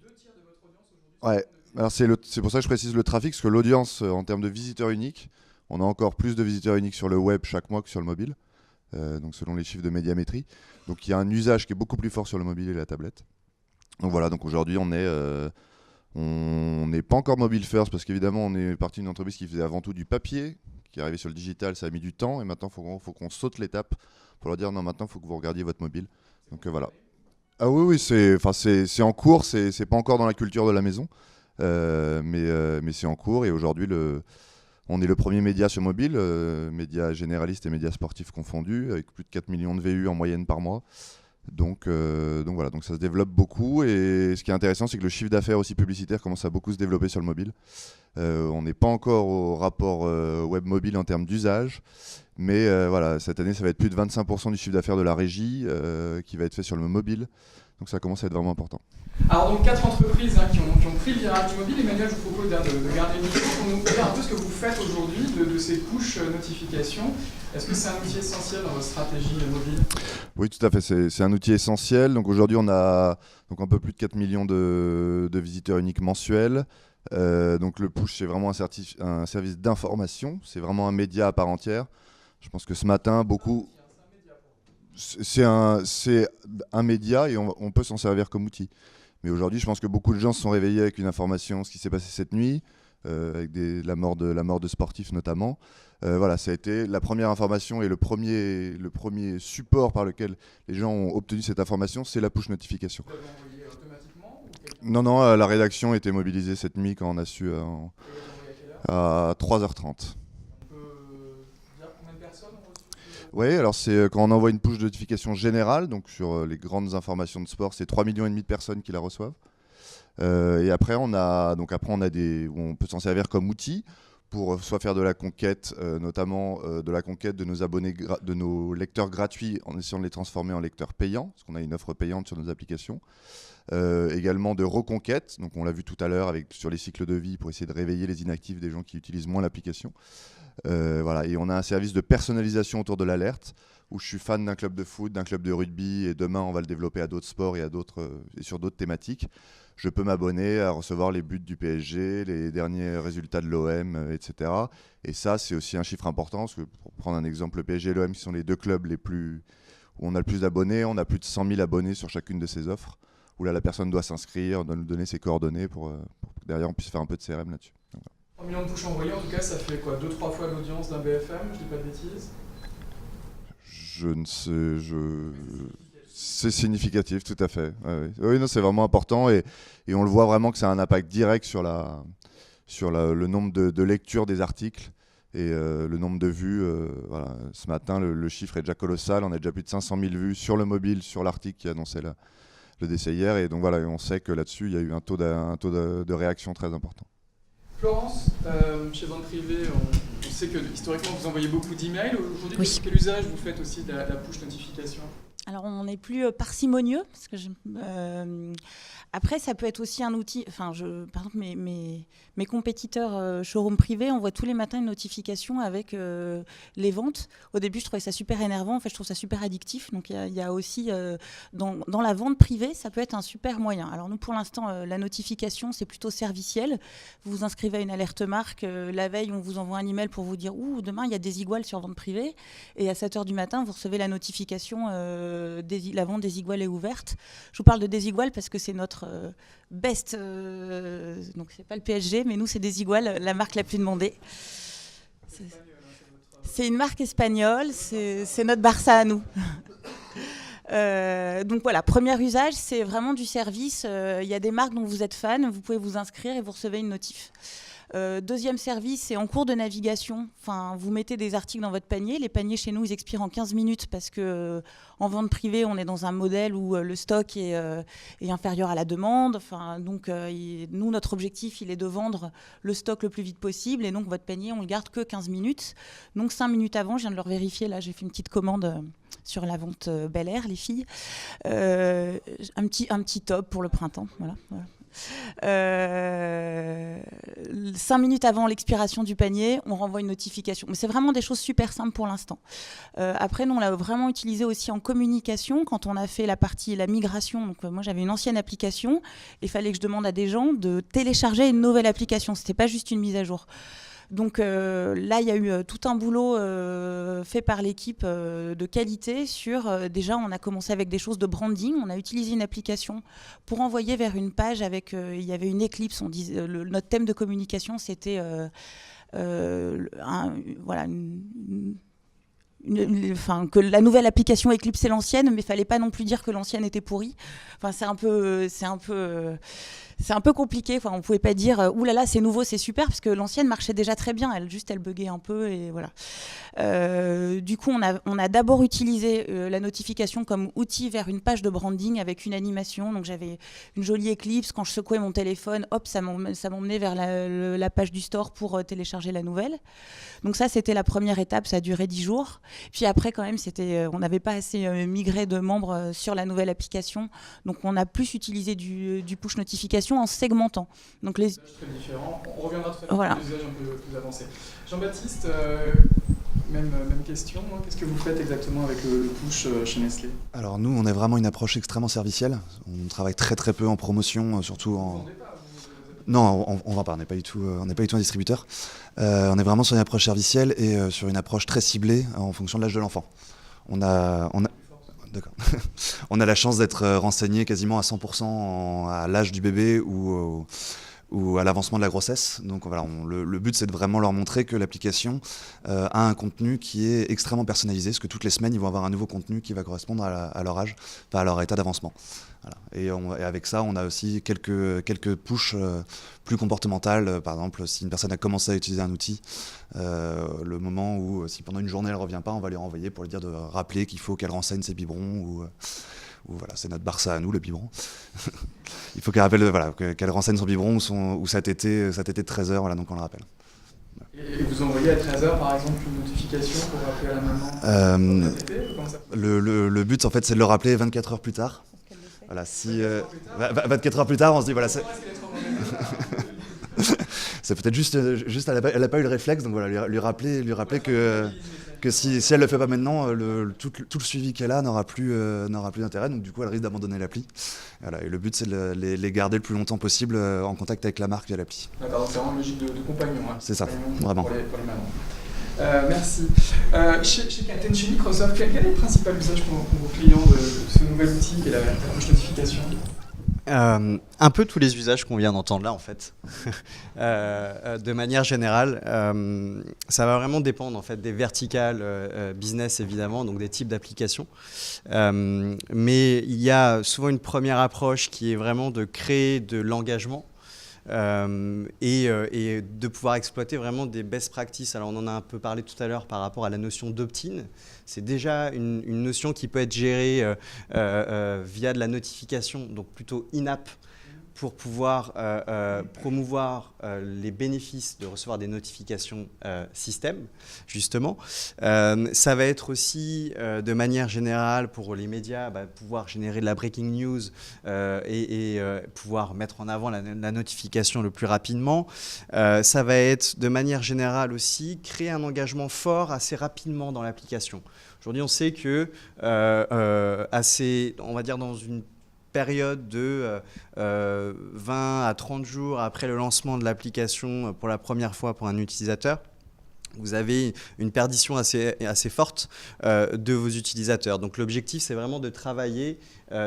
2 tiers de votre audience aujourd'hui. Ouais. Alors c'est pour ça que je précise le trafic, parce que l'audience en termes de visiteurs uniques, on a encore plus de visiteurs uniques sur le web chaque mois que sur le mobile, donc selon les chiffres de Médiamétrie. Donc il y a un usage qui est beaucoup plus fort sur le mobile et la tablette. Donc voilà, donc aujourd'hui on n'est pas encore mobile first, parce qu'évidemment on est parti d'une entreprise qui faisait avant tout du papier, qui est arrivée sur le digital, ça a mis du temps, et maintenant il faut qu'on saute l'étape pour leur dire non, maintenant il faut que vous regardiez votre mobile. Donc voilà. Ah oui, c'est en cours, c'est pas encore dans la culture de la maison, mais c'est en cours, et aujourd'hui on est le premier média sur mobile, média généraliste et média sportif confondus, avec plus de 4 millions de VU en moyenne par mois. Donc voilà, donc ça se développe beaucoup, et ce qui est intéressant, c'est que le chiffre d'affaires aussi publicitaire commence à beaucoup se développer sur le mobile. On n'est pas encore au rapport web mobile en termes d'usage, mais voilà, cette année ça va être plus de 25% du chiffre d'affaires de la régie qui va être fait sur le mobile, donc ça commence à être vraiment important. Alors donc 4 entreprises qui ont pris le virage du mobile. Emmanuel, je vous propose de garder une minute pour nous dire un peu ce que vous faites aujourd'hui de ces push notifications. Est-ce que c'est un outil essentiel dans votre stratégie mobile ? Oui, tout à fait, c'est un outil essentiel. Donc aujourd'hui on a donc un peu plus de 4 millions de visiteurs uniques mensuels. Donc le push, c'est vraiment un service d'information, c'est vraiment un média à part entière. Je pense que ce matin, beaucoup... C'est un média, et on peut s'en servir comme outil. Mais aujourd'hui, je pense que beaucoup de gens se sont réveillés avec une information, ce qui s'est passé cette nuit, avec la mort de sportifs notamment. Voilà, ça a été la première information et le premier support par lequel les gens ont obtenu cette information, c'est la push notification. Vous l'avez envoyé automatiquement ou Non, la rédaction était mobilisée cette nuit quand on a su à 3h30. Oui, alors c'est quand on envoie une push de notification générale, donc sur les grandes informations de sport, c'est 3,5 millions de personnes qui la reçoivent. Et après, on peut s'en servir comme outil pour soit faire de la conquête, notamment de la conquête de nos abonnés, de nos lecteurs gratuits, en essayant de les transformer en lecteurs payants, parce qu'on a une offre payante sur nos applications. Également de reconquête, donc on l'a vu tout à l'heure sur les cycles de vie, pour essayer de réveiller les inactifs des gens qui utilisent moins l'application. Voilà. Et on a un service de personnalisation autour de l'alerte, où je suis fan d'un club de foot, d'un club de rugby, et demain on va le développer à d'autres sports et sur d'autres thématiques. Je peux m'abonner à recevoir les buts du PSG, les derniers résultats de l'OM, etc. Et ça, c'est aussi un chiffre important, parce que pour prendre un exemple, le PSG et l'OM, qui sont les deux clubs où on a le plus d'abonnés, on a plus de 100 000 abonnés sur chacune de ces offres, où là la personne doit s'inscrire, doit nous donner ses coordonnées pour que derrière on puisse faire un peu de CRM là-dessus. 3 millions de push envoyés, en tout cas, ça fait quoi, 2-3 fois l'audience d'un BFM, je dis pas de bêtises. Je ne sais, c'est significatif, tout à fait. Ouais. Oui, non, c'est vraiment important, et on le voit vraiment que ça a un impact direct sur le nombre de lectures des articles et le nombre de vues. Voilà. Ce matin, le chiffre est déjà colossal. On a déjà plus de 500 000 vues sur le mobile, sur l'article qui annonçait le décès hier. Et donc voilà, on sait que là-dessus, il y a eu un taux de réaction très important. Florence, chez Vente Privée, on sait que historiquement vous envoyez beaucoup d'emails. Aujourd'hui, Oui. quel usage vous faites aussi de la push notification ? Alors, on est plus parcimonieux, parce que après, ça peut être aussi un outil. Enfin, par exemple, mes compétiteurs showroom privé envoient tous les matins une notification avec les ventes. Au début, je trouvais ça super énervant. En fait, je trouve ça super addictif. Donc, il y a aussi dans la vente privée, ça peut être un super moyen. Alors, nous, pour l'instant, la notification, c'est plutôt serviciel. Vous vous inscrivez à une alerte marque. La veille, on vous envoie un email pour vous dire demain, il y a des iguales sur vente privée. Et à 7h du matin, vous recevez la notification. La vente des iguales est ouverte. Je vous parle de Desigual parce que c'est notre best. Donc c'est pas le PSG, mais nous c'est Desigual, la marque la plus demandée. C'est une marque espagnole, c'est notre Barça à nous. Donc voilà, premier usage, c'est vraiment du service. Il y a des marques dont vous êtes fan, vous pouvez vous inscrire et vous recevez une notif. Deuxième service, c'est en cours de navigation. Enfin, vous mettez des articles dans votre panier. Les paniers chez nous, ils expirent en 15 minutes parce que en vente privée, on est dans un modèle où le stock est inférieur à la demande. Enfin, donc, nous, notre objectif, il est de vendre le stock le plus vite possible. Et donc, votre panier, on le garde que 15 minutes. Donc, 5 minutes avant, je viens de le vérifier. Là, j'ai fait une petite commande sur la vente Bel Air, les filles. Un petit top pour le printemps. Voilà. 5 minutes avant l'expiration du panier, on renvoie une notification. Mais c'est vraiment des choses super simples pour l'instant. Après, nous, on l'a vraiment utilisé aussi en communication quand on a fait la migration. Donc, moi, j'avais une ancienne application. Il fallait que je demande à des gens de télécharger une nouvelle application. C'était pas juste une mise à jour. Donc là, il y a eu tout un boulot fait par l'équipe de qualité sur... déjà, on a commencé avec des choses de branding. On a utilisé une application pour envoyer vers une page avec... il y avait une éclipse. Notre thème de communication, c'était... que la nouvelle application éclipsait l'ancienne, mais il fallait pas non plus dire que l'ancienne était pourrie. Enfin, c'est un peu compliqué. Enfin, on pouvait pas dire ouh là là, c'est nouveau, c'est super, parce que l'ancienne marchait déjà très bien. Elle buguait un peu et voilà. Du coup, on a d'abord utilisé la notification comme outil vers une page de branding avec une animation. Donc j'avais une jolie éclipse. Quand je secouais mon téléphone, hop, ça m'emmenait vers la page du store pour télécharger la nouvelle. Donc ça, c'était la première étape. Ça a duré 10 jours. Puis après, quand même, on n'avait pas assez migré de membres sur la nouvelle application. Donc on a plus utilisé du push notification en segmentant. Donc très différent. On reviendra tout à l'heure voilà. sur des usages un peu plus avancés. Jean-Baptiste, même question. Qu'est-ce que vous faites exactement avec le push chez Nestlé ? Alors nous, on a vraiment une approche extrêmement servicielle. On travaille très très peu en promotion, surtout en... Vous vendez pas, Non, on vend pas. On n'est pas du tout un distributeur. On est vraiment sur une approche servicielle et sur une approche très ciblée en fonction de l'âge de l'enfant. D'accord. On a la chance d'être renseigné quasiment à 100% à l'âge du bébé ou à l'avancement de la grossesse. Donc voilà, le but, c'est de vraiment leur montrer que l'application a un contenu qui est extrêmement personnalisé, parce que toutes les semaines, ils vont avoir un nouveau contenu qui va correspondre à leur âge, pas à leur état d'avancement. Voilà. Et avec ça, on a aussi quelques pushes plus comportementales. Par exemple, si une personne a commencé à utiliser un outil, le moment où, si pendant une journée elle ne revient pas, on va lui renvoyer pour lui dire de rappeler qu'il faut qu'elle renseigne ses biberons ou voilà, c'est notre Barça à nous, le biberon. Il faut qu'elle renseigne son biberon ou sa tétée de 13h, voilà, donc on le rappelle. Et vous envoyez à 13h par exemple une notification pour rappeler à la maman le but en fait c'est de le rappeler 24 heures plus tard. Voilà, 24 heures plus tard, on se dit voilà, c'est peut-être juste elle n'a pas eu le réflexe, donc voilà, lui rappeler que si elle le fait pas maintenant, tout le suivi qu'elle a n'aura plus d'intérêt, donc du coup elle risque d'abandonner l'appli. Voilà, et le but c'est de les garder le plus longtemps possible en contact avec la marque via l'appli. D'accord, donc c'est vraiment une logique de compagnon. Hein. C'est ça, vraiment. Pour les mamans. Merci. Chez Captain, chez Microsoft, quel est le principal usage pour vos clients de ce nouvel outil qui est la push notification ? Un peu tous les usages qu'on vient d'entendre là en fait. De manière générale, ça va vraiment dépendre en fait des verticales business évidemment, donc des types d'applications. Mais il y a souvent une première approche qui est vraiment de créer de l'engagement. Et de pouvoir exploiter vraiment des best practices. Alors on en a un peu parlé tout à l'heure par rapport à la notion d'opt-in. C'est déjà une notion qui peut être gérée via de la notification, donc plutôt in-app, pour pouvoir promouvoir les bénéfices de recevoir des notifications système, justement. Ça va être aussi, de manière générale, pour les médias, pouvoir générer de la breaking news et pouvoir mettre en avant la notification le plus rapidement. Ça va être, de manière générale aussi, créer un engagement fort assez rapidement dans l'application. Aujourd'hui, on sait que on va dire dans une période de 20 à 30 jours après le lancement de l'application pour la première fois pour un utilisateur, vous avez une perdition assez forte de vos utilisateurs. Donc l'objectif, c'est vraiment de travailler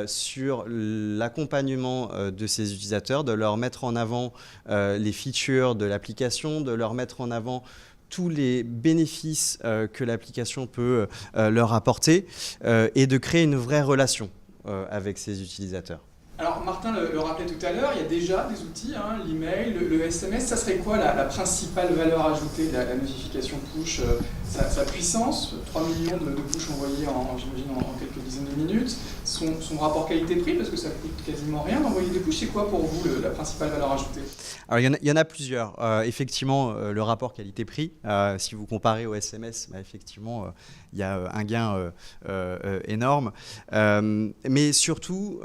sur l'accompagnement de ces utilisateurs, de leur mettre en avant les features de l'application, de leur mettre en avant tous les bénéfices que l'application peut leur apporter et de créer une vraie relation avec ces utilisateurs. Alors Martin le rappelait tout à l'heure, il y a déjà des outils, l'email, le SMS. Ça serait quoi la principale valeur ajoutée de la notification push, sa puissance, 3 millions de push envoyés j'imagine en quelques dizaines de minutes, son rapport qualité-prix, parce que ça coûte quasiment rien d'envoyer des push. C'est quoi pour vous la principale valeur ajoutée? Alors il y en a plusieurs. Effectivement, le rapport qualité-prix, si vous comparez au SMS, effectivement, il y a un gain énorme. Mais surtout,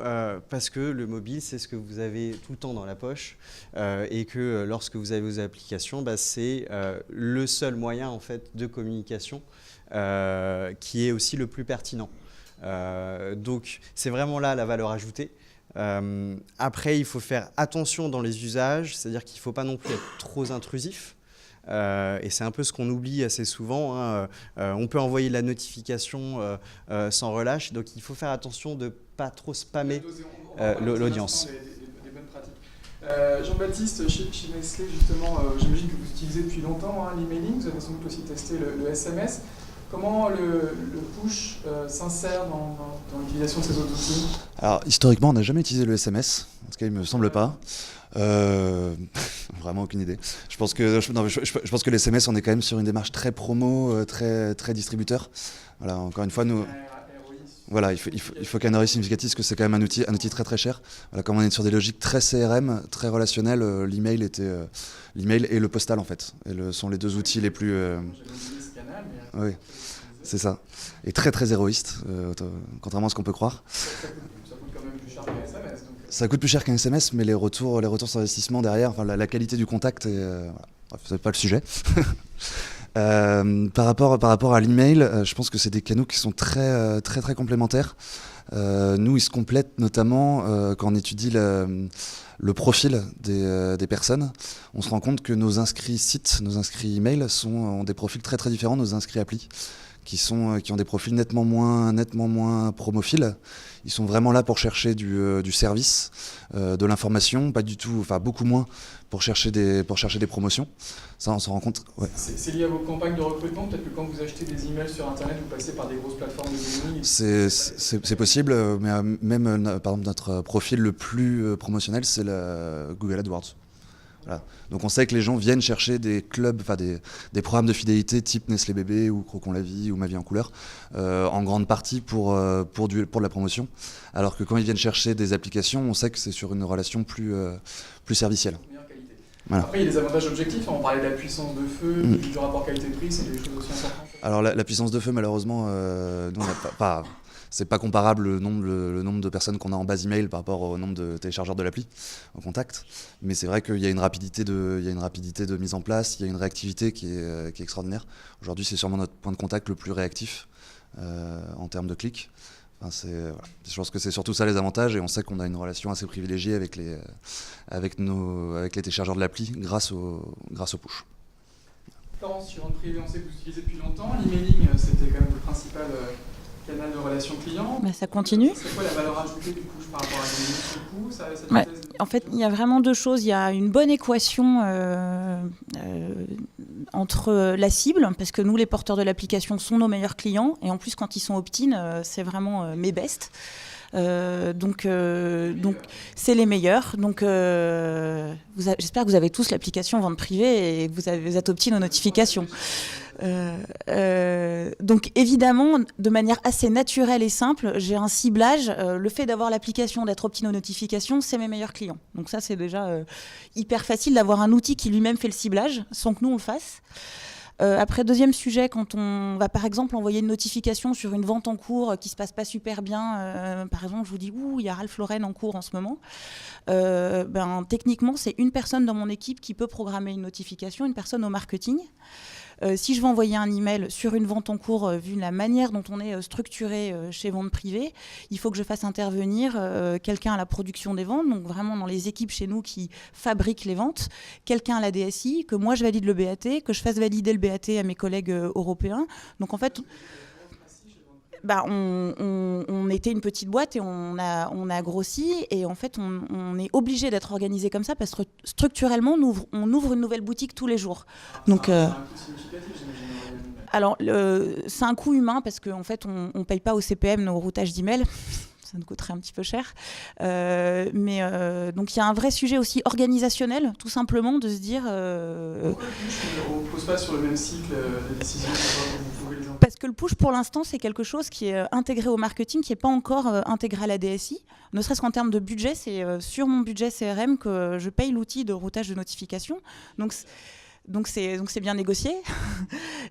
parce que le mobile, c'est ce que vous avez tout le temps dans la poche et que lorsque vous avez vos applications, c'est le seul moyen en fait, de communication qui est aussi le plus pertinent. Donc, c'est vraiment là la valeur ajoutée. Après, il faut faire attention dans les usages, c'est-à-dire qu'il ne faut pas non plus être trop intrusif. Et c'est un peu ce qu'on oublie assez souvent. On peut envoyer la notification sans relâche, donc il faut faire attention de ne pas trop spammer l'audience. Des bonnes pratiques. Jean-Baptiste, chez Nestlé, justement, j'imagine que vous utilisez depuis longtemps l'emailing, vous avez sans doute aussi testé le SMS. Comment le push s'insère dans l'utilisation de ces autres outils? Alors, historiquement, on n'a jamais utilisé le SMS. En tout cas, il ne me semble pas. Vraiment aucune idée. Je pense que les SMS, on est quand même sur une démarche très promo, très distributeur. Voilà, encore une fois, nous... Voilà, il faut qu'il y ait un ROI significatif, parce que c'est quand même un outil très très cher. Voilà, comme on est sur des logiques très CRM, très relationnelles, l'email et le postal en fait. Sont les deux outils les plus... Oui, c'est ça. Et très très héroïste, contrairement à ce qu'on peut croire. Ça coûte quand même plus cher qu'un SMS. Donc... Ça coûte plus cher qu'un SMS, mais les retours sur investissement derrière, la qualité du contact, voilà. Bref, c'est pas le sujet. Par rapport à l'email, je pense que c'est des canaux qui sont très complémentaires. Nous, ils se complètent notamment quand on étudie le profil des personnes. On se rend compte que nos inscrits sites, nos inscrits email ont des profils très différents de nos inscrits applis, qui ont des profils nettement moins promophiles. Ils sont vraiment là pour chercher du service, de l'information, pas du tout, enfin beaucoup moins pour chercher des promotions. Ça, on s'en rend compte. Ouais. C'est lié à vos campagnes de recrutement? Peut-être que quand vous achetez des emails sur Internet, vous passez par des grosses plateformes de mailing. C'est possible, mais même par exemple notre profil le plus promotionnel, c'est le Google AdWords. Voilà. Donc on sait que les gens viennent chercher des clubs, enfin des programmes de fidélité type Nestlé Bébé ou Crocon la Vie ou Ma Vie en couleur, en grande partie pour de la promotion. Alors que quand ils viennent chercher des applications, on sait que c'est sur une relation plus servicielle. Voilà. Après, il y a des avantages objectifs. On parlait de la puissance de feu, du rapport qualité-prix, c'est des choses aussi importantes. Alors la puissance de feu, malheureusement, nous on n'a pas c'est pas comparable le nombre de personnes qu'on a en base email par rapport au nombre de téléchargeurs de l'appli en contact. Mais c'est vrai qu'il y a une rapidité de mise en place, il y a une réactivité qui est extraordinaire. Aujourd'hui, c'est sûrement notre point de contact le plus réactif en termes de clics. Enfin, je pense que c'est surtout ça les avantages, et on sait qu'on a une relation assez privilégiée avec les téléchargeurs de l'appli grâce au push. Florence, sur vente privée, on sait que vous utilisez depuis longtemps. L'emailing, c'était quand même le principal canal de relation client. Ça continue. C'est quoi la valeur ajoutée du push par rapport à l'emailing? En fait, il y a vraiment deux choses. Il y a une bonne équation entre la cible, parce que nous, les porteurs de l'application, sont nos meilleurs clients. Et en plus, quand ils sont opt-in, c'est vraiment mes best. Donc c'est les meilleurs. Donc j'espère que vous avez tous l'application vente privée et que vous êtes opt-in aux notifications. Donc évidemment, de manière assez naturelle et simple, j'ai un ciblage. Le fait d'avoir l'application, d'être opt-in aux notifications, c'est mes meilleurs clients. Donc ça, c'est déjà hyper facile d'avoir un outil qui lui-même fait le ciblage, sans que nous, on le fasse. Après, deuxième sujet, quand on va par exemple envoyer une notification sur une vente en cours qui ne se passe pas super bien, par exemple, je vous dis, il y a Ralph Lauren en cours en ce moment, techniquement, c'est une personne dans mon équipe qui peut programmer une notification, une personne au marketing. Si je veux envoyer un email sur une vente en cours, vu la manière dont on est structuré chez Vente Privée, il faut que je fasse intervenir quelqu'un à la production des ventes, donc vraiment dans les équipes chez nous qui fabriquent les ventes, quelqu'un à la DSI, que moi je valide le BAT, que je fasse valider le BAT à mes collègues européens. Donc en fait, on était une petite boîte et on a grossi, et en fait on est obligé d'être organisé comme ça parce que structurellement on ouvre une nouvelle boutique tous les jours. Donc c'est un coût significatif, j'imagine. Alors c'est un coût humain parce qu'en fait on paye pas au CPM nos routages d'email. Ça nous coûterait un petit peu cher. Donc il y a un vrai sujet aussi organisationnel, tout simplement, de se dire... Pourquoi le push ne repose pas sur le même cycle de décision? Parce que le push, pour l'instant, c'est quelque chose qui est intégré au marketing, qui n'est pas encore intégré à la DSI. Ne serait-ce qu'en termes de budget, c'est sur mon budget CRM que je paye l'outil de routage de notification. Donc c'est bien négocié.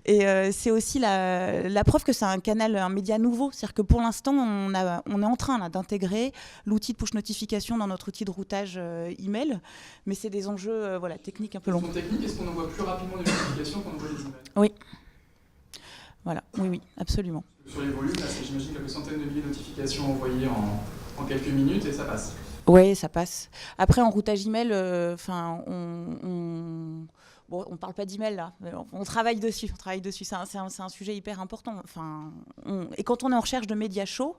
Et c'est aussi la preuve que c'est un média nouveau. C'est-à-dire que pour l'instant, on est en train d'intégrer l'outil de push notification dans notre outil de routage email. Mais c'est des enjeux techniques un peu longs. Technique, est-ce qu'on envoie plus rapidement des notifications qu'on envoie des emails? Oui. Voilà, oui, absolument. Sur les volumes, là, j'imagine quelques centaines de milliers de notifications envoyées en quelques minutes et ça passe. Oui, ça passe. Après, en routage email, on parle pas d'email là, mais on travaille dessus. C'est un sujet hyper important. Et quand on est en recherche de médias chauds,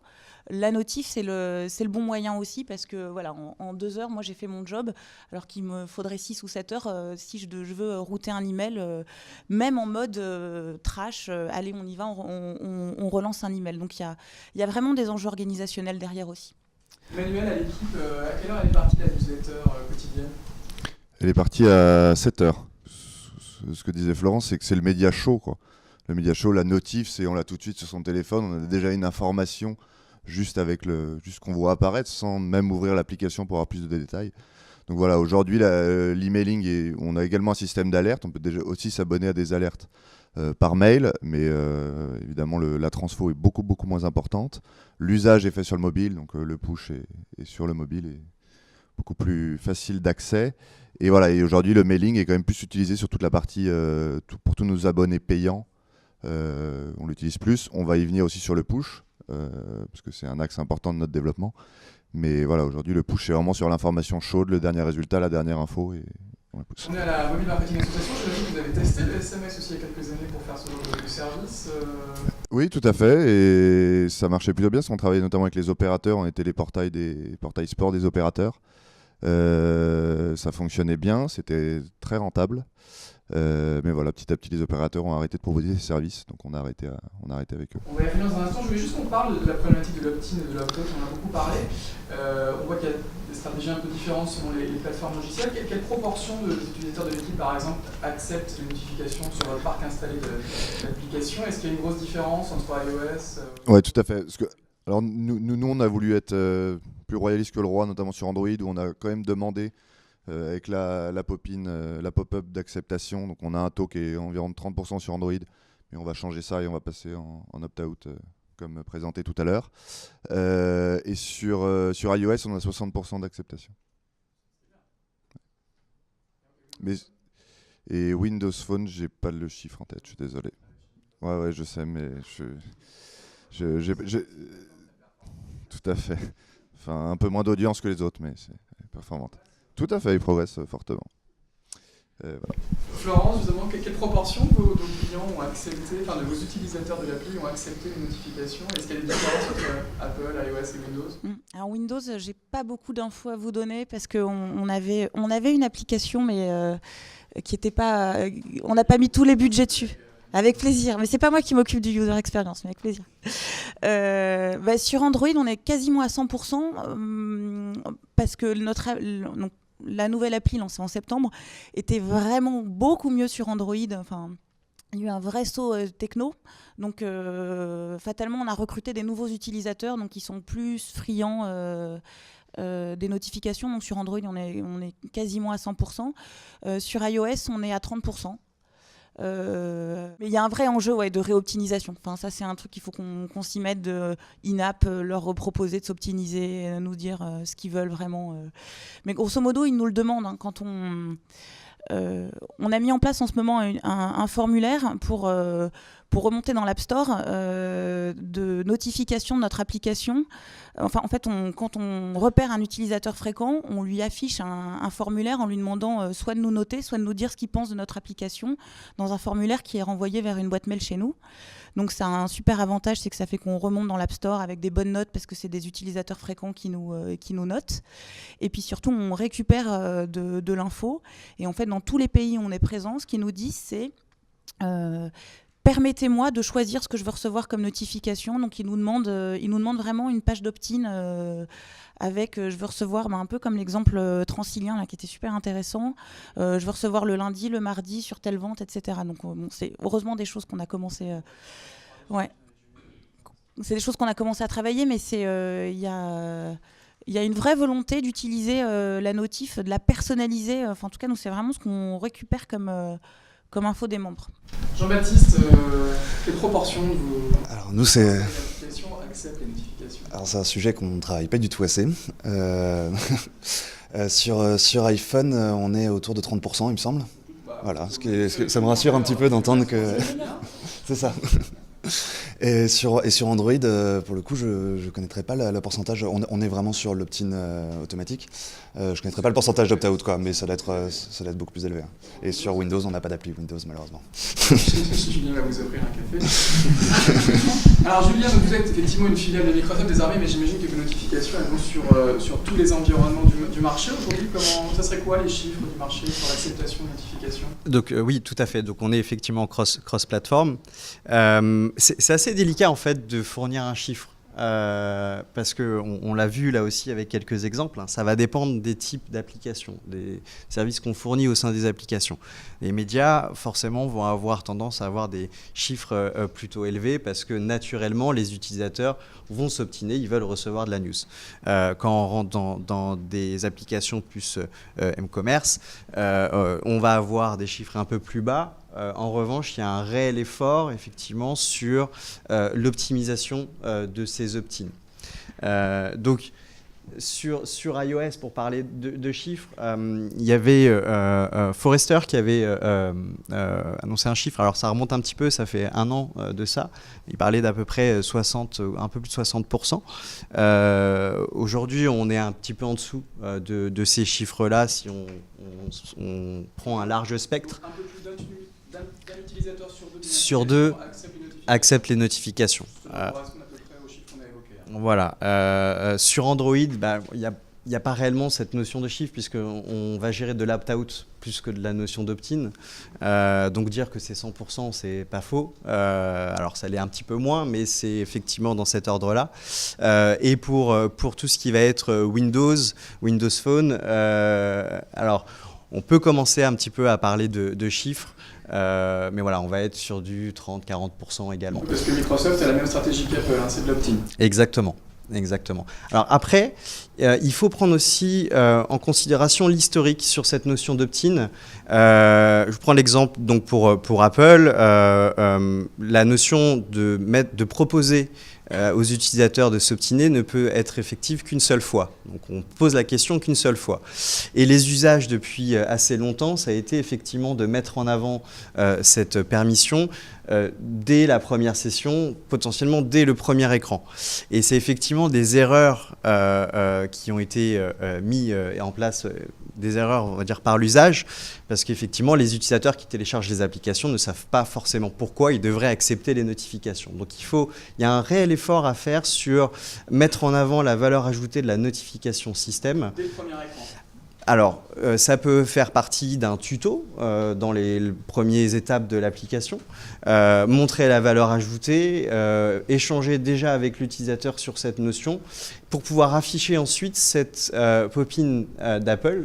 la notif c'est le bon moyen aussi, parce que voilà, en 2 heures, moi j'ai fait mon job, alors qu'il me faudrait 6 ou 7 heures si je veux router un email, même en mode trash. Allez, on y va, on relance un email. Donc il y a vraiment des enjeux organisationnels derrière aussi. Emmanuel, à l'équipe, à quelle heure elle est partie la newsletter quotidienne? Elle est partie à 7h. Ce que disait Florence, c'est que c'est le média chaud, quoi. Le média chaud, la notif, on l'a tout de suite sur son téléphone, on a déjà une information juste ce qu'on voit apparaître sans même ouvrir l'application pour avoir plus de détails. Donc voilà, aujourd'hui, l'emailing, on a également un système d'alerte. On peut déjà aussi s'abonner à des alertes par mail, mais évidemment, la transfo est beaucoup, beaucoup moins importante. L'usage est fait sur le mobile, donc le push est sur le mobile et beaucoup plus facile d'accès. Et voilà, et aujourd'hui, le mailing est quand même plus utilisé sur toute la partie, pour tous nos abonnés payants. On l'utilise plus. On va y venir aussi sur le push, parce que c'est un axe important de notre développement. Mais voilà, aujourd'hui, le push, c'est vraiment sur l'information chaude, le dernier résultat, la dernière info. Et on la pousse. On est à la Mobile Marketing Association. Je me dis que vous avez testé le SMS aussi il y a quelques années pour faire ce genre de service. Oui, tout à fait. Et ça marchait plutôt bien, parce qu'on travaillait notamment avec les opérateurs. On était les portails sport des opérateurs. Ça fonctionnait bien, c'était très rentable. Mais voilà, petit à petit, les opérateurs ont arrêté de proposer ces services, donc on a arrêté avec eux. On va y revenir dans un instant. Je voulais juste qu'on parle de la problématique de l'opt-in et de l'opt-out. On en a beaucoup parlé. On voit qu'il y a des stratégies un peu différentes selon les plateformes logicielles. Quelle proportion des utilisateurs de l'équipe, par exemple, acceptent les notifications sur votre parc installé d'applications? Est-ce qu'il y a une grosse différence entre iOS Ouais, tout à fait. Alors nous, on a voulu être plus royaliste que le roi, notamment sur Android, où on a quand même demandé avec la pop-up d'acceptation. Donc on a un taux qui est environ de 30% sur Android, mais on va changer ça et on va passer en opt-out, comme présenté tout à l'heure. Et sur iOS, on a 60% d'acceptation. Et Windows Phone, j'ai pas le chiffre en tête, je suis désolé. Ouais, je sais, mais tout à fait. Enfin, un peu moins d'audience que les autres, mais c'est performante. Tout à fait, il progresse fortement. Voilà. Florence, justement, quelle proportion de vos clients ont accepté, enfin de vos utilisateurs de l'appli ont accepté les notifications? Est-ce qu'il y a des différences entre Apple, iOS et Windows? Alors Windows, j'ai pas beaucoup d'infos à vous donner parce qu'on avait une application, mais qui était pas, on n'a pas mis tous les budgets dessus. Avec plaisir, mais c'est pas moi qui m'occupe du user experience, mais avec plaisir. Sur Android, on est quasiment à 100% parce que la nouvelle appli lancée en septembre était vraiment beaucoup mieux sur Android. Enfin, Il y a eu un vrai saut techno. Donc, fatalement, on a recruté des nouveaux utilisateurs donc, qui sont plus friands des notifications. Donc, sur Android, on est quasiment à 100%. Sur iOS, on est à 30%. Mais il y a un vrai enjeu de réoptimisation. Enfin, ça, c'est un truc qu'il faut qu'on s'y mette in-app, leur proposer de s'optimiser, nous dire ce qu'ils veulent vraiment. Mais grosso modo, ils nous le demandent hein, quand on a mis en place en ce moment un formulaire pour remonter dans l'App Store de notification de notre application. Enfin, en fait, quand on repère un utilisateur fréquent, on lui affiche un formulaire en lui demandant soit de nous noter, soit de nous dire ce qu'il pense de notre application dans un formulaire qui est renvoyé vers une boîte mail chez nous. Donc, ça a un super avantage, c'est que ça fait qu'on remonte dans l'App Store avec des bonnes notes parce que c'est des utilisateurs fréquents qui nous notent. Et puis surtout, on récupère de l'info. Et en fait, dans tous les pays où on est présent, ce qu'ils nous disent, c'est permettez-moi de choisir ce que je veux recevoir comme notification. Donc, ils nous demandent vraiment une page d'opt-in avec je veux recevoir un peu comme l'exemple transilien là, qui était super intéressant. Je veux recevoir le lundi, le mardi sur telle vente, etc. Donc, c'est heureusement des choses qu'on a commencé. Ouais. C'est des choses qu'on a commencé à travailler, mais il y a une vraie volonté d'utiliser la notif, de la personnaliser. Enfin, en tout cas, nous, c'est vraiment ce qu'on récupère comme info des membres. Jean-Baptiste, quelle proportion de vos Alors nous, c'est... applications acceptent les notifications? Alors c'est un sujet qu'on ne travaille pas du tout assez. Sur iPhone, on est autour de 30%, il me semble. Voilà, ça me rassure un petit peu d'entendre que... C'est ça. Et sur Android, pour le coup, je ne connaîtrais pas le pourcentage. On est vraiment sur l'opt-in automatique. Je ne connaîtrais pas le pourcentage d'opt-out, quoi, mais ça doit être beaucoup plus élevé. Hein. Et sur Windows, on n'a pas d'appli Windows, malheureusement. Julien va vous offrir un café. Alors Julien, vous êtes effectivement une filiale de Microsoft désormais, mais j'imagine que vos notifications elles vont sur tous les environnements du marché aujourd'hui. Ça serait quoi les chiffres du marché sur l'acceptation de notifications? Donc oui, tout à fait. Donc on est effectivement cross-platform. C'est assez délicat en fait de fournir un chiffre. Parce qu'on l'a vu là aussi avec quelques exemples, hein, ça va dépendre des types d'applications, des services qu'on fournit au sein des applications. Les médias, forcément, vont avoir tendance à avoir des chiffres plutôt élevés parce que naturellement, les utilisateurs vont s'obstiner, ils veulent recevoir de la news. Quand on rentre dans des applications plus m-commerce, on va avoir des chiffres un peu plus bas. En revanche, il y a un réel effort effectivement sur l'optimisation de ces opt-in. Donc, sur iOS, pour parler de chiffres, il y avait Forrester qui avait annoncé un chiffre. Alors, ça remonte un petit peu, ça fait 1 an de ça. Il parlait d'à peu près un peu plus de 60%. Aujourd'hui, on est un petit peu en dessous de ces chiffres-là si on prend un large spectre. Un peu plus d'un utilisateur sur deux accepte les notifications. Voilà. Sur Android, il n'y a pas réellement cette notion de chiffre puisqu'on va gérer de l'opt-out plus que de la notion d'opt-in. Donc dire que c'est 100%, c'est pas faux. Alors ça l'est un petit peu moins, mais c'est effectivement dans cet ordre-là. Et pour tout ce qui va être Windows Phone, alors on peut commencer un petit peu à parler de chiffres. Mais voilà, on va être sur du 30-40% également. Parce que Microsoft a la même stratégie qu'Apple, hein, c'est de l'opt-in. Exactement. Alors après, il faut prendre aussi en considération l'historique sur cette notion d'opt-in. Je prends l'exemple donc pour Apple, la notion de proposer aux utilisateurs de s'opt-iner ne peut être effective qu'une seule fois. Donc on pose la question qu'une seule fois. Et les usages depuis assez longtemps, ça a été effectivement de mettre en avant cette permission dès la première session, potentiellement dès le premier écran. Et c'est effectivement des erreurs qui ont été mises en place, des erreurs, on va dire, par l'usage, parce qu'effectivement, les utilisateurs qui téléchargent les applications ne savent pas forcément pourquoi ils devraient accepter les notifications. Donc il y a un réel effort à faire sur mettre en avant la valeur ajoutée de la notification système. Dès le premier écran. Alors, ça peut faire partie d'un tuto dans les premières étapes de l'application, montrer la valeur ajoutée, échanger déjà avec l'utilisateur sur cette notion pour pouvoir afficher ensuite cette pop-in d'Apple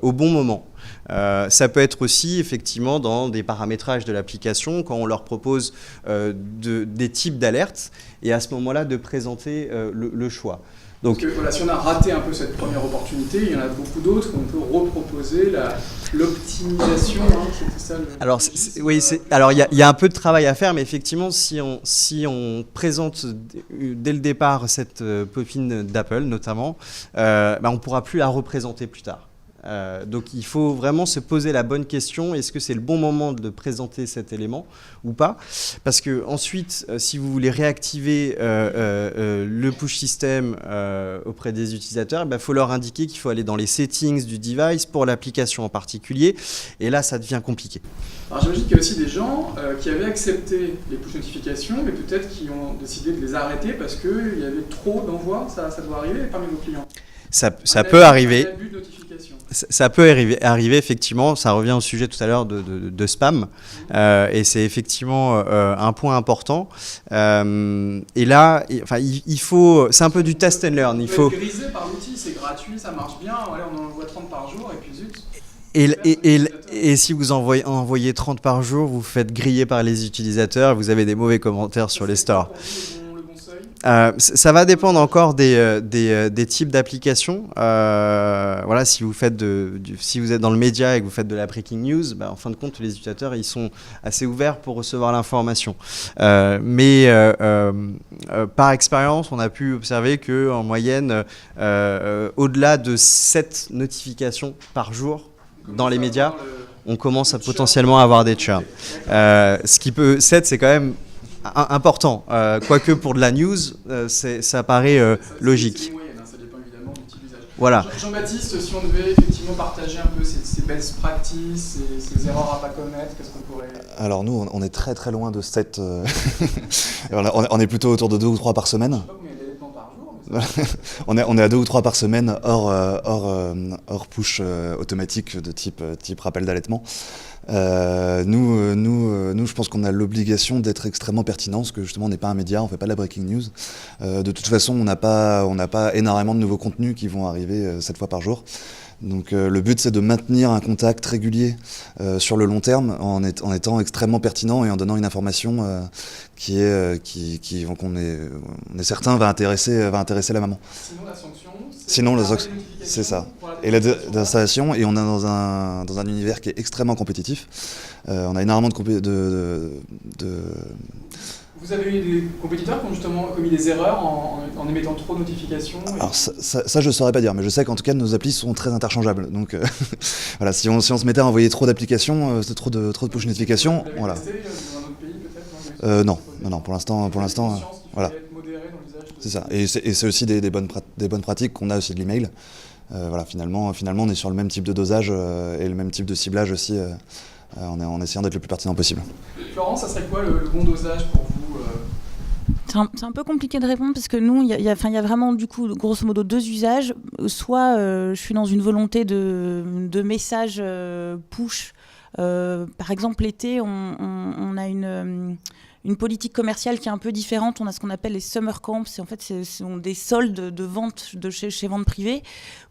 au bon moment. Ça peut être aussi effectivement dans des paramétrages de l'application quand on leur propose des types d'alertes et à ce moment-là de présenter le choix. Donc, parce que, voilà, si on a raté un peu cette première opportunité, il y en a beaucoup d'autres, on peut reproposer l'optimisation. C'était ça alors, alors il y a un peu de travail à faire, mais effectivement, si on présente dès le départ cette pop-in d'Apple notamment, on ne pourra plus la représenter plus tard. Donc il faut vraiment se poser la bonne question, est-ce que c'est le bon moment de présenter cet élément ou pas? Parce que ensuite, si vous voulez réactiver le push system auprès des utilisateurs, il faut leur indiquer qu'il faut aller dans les settings du device pour l'application en particulier, et là ça devient compliqué. Alors j'imagine qu'il y a aussi des gens qui avaient accepté les push notifications, mais peut-être qui ont décidé de les arrêter parce qu'il y avait trop d'envois. Ça doit arriver parmi vos clients. Ça peut arriver. Ça peut arriver, effectivement. Ça revient au sujet tout à l'heure de spam. Et c'est effectivement un point important. Et là, il faut. C'est un peu du test and learn. Il faut. Grisé par l'outil, c'est gratuit, ça marche bien. Allez, on en envoie 30 par jour et puis zut. Et si vous envoyez 30 par jour, vous faites griller par les utilisateurs, vous avez des mauvais commentaires sur les stores. Ça va dépendre encore des types d'applications. Voilà, si vous êtes dans le média et que vous faites de la breaking news, en fin de compte, les utilisateurs ils sont assez ouverts pour recevoir l'information. Mais par expérience, on a pu observer qu'en moyenne, au-delà de 7 notifications par jour dans les médias, on commence à potentiellement avoir des churns. 7, c'est quand même important, quoique pour de la news, ça paraît logique. C'est moyenne, ça dépend évidemment du type d'usage. Voilà. Jean-Baptiste, si on devait effectivement partager un peu ces best practices, ces erreurs à pas commettre, qu'est-ce qu'on pourrait... Alors nous, on est très très loin de 7. On est plutôt autour de 2 ou 3 par semaine. Je sais pas combien il y a d'éléments par jour. On est à 2 ou 3 par semaine hors push automatique de type rappel d'allaitement. Nous, je pense qu'on a l'obligation d'être extrêmement pertinent, parce que justement on n'est pas un média, on fait pas de la breaking news. De toute façon, on n'a pas énormément de nouveaux contenus qui vont arriver 7 fois par jour. Donc le but, c'est de maintenir un contact régulier sur le long terme en étant extrêmement pertinent et en donnant une information qu'on est certain va intéresser la maman. Sinon la sanction, c'est ça. Et la désinstallation, et on est dans un univers qui est extrêmement compétitif. On a énormément de Vous avez eu des compétiteurs qui ont justement commis des erreurs en émettant trop de notifications Alors ça je ne saurais pas dire, mais je sais qu'en tout cas nos applis sont très interchangeables. Donc voilà, si on se mettait à envoyer trop d'applications, trop de push notifications, voilà. Vous l'avez testé dans un autre pays peut-être Non, pour l'instant, voilà. C'est ça. Et c'est aussi des bonnes pratiques qu'on a aussi de l'email. Voilà, finalement, on est sur le même type de dosage et le même type de ciblage aussi, en essayant d'être le plus pertinent possible. Florence, ça serait quoi le bon dosage pour vous C'est un peu compliqué de répondre parce que nous, il y a vraiment du coup, grosso modo, 2 usages. Soit je suis dans une volonté de message push. Par exemple, l'été, on a une politique commerciale qui est un peu différente. On a ce qu'on appelle les summer camps. En fait, ce sont des soldes de vente chez vente privée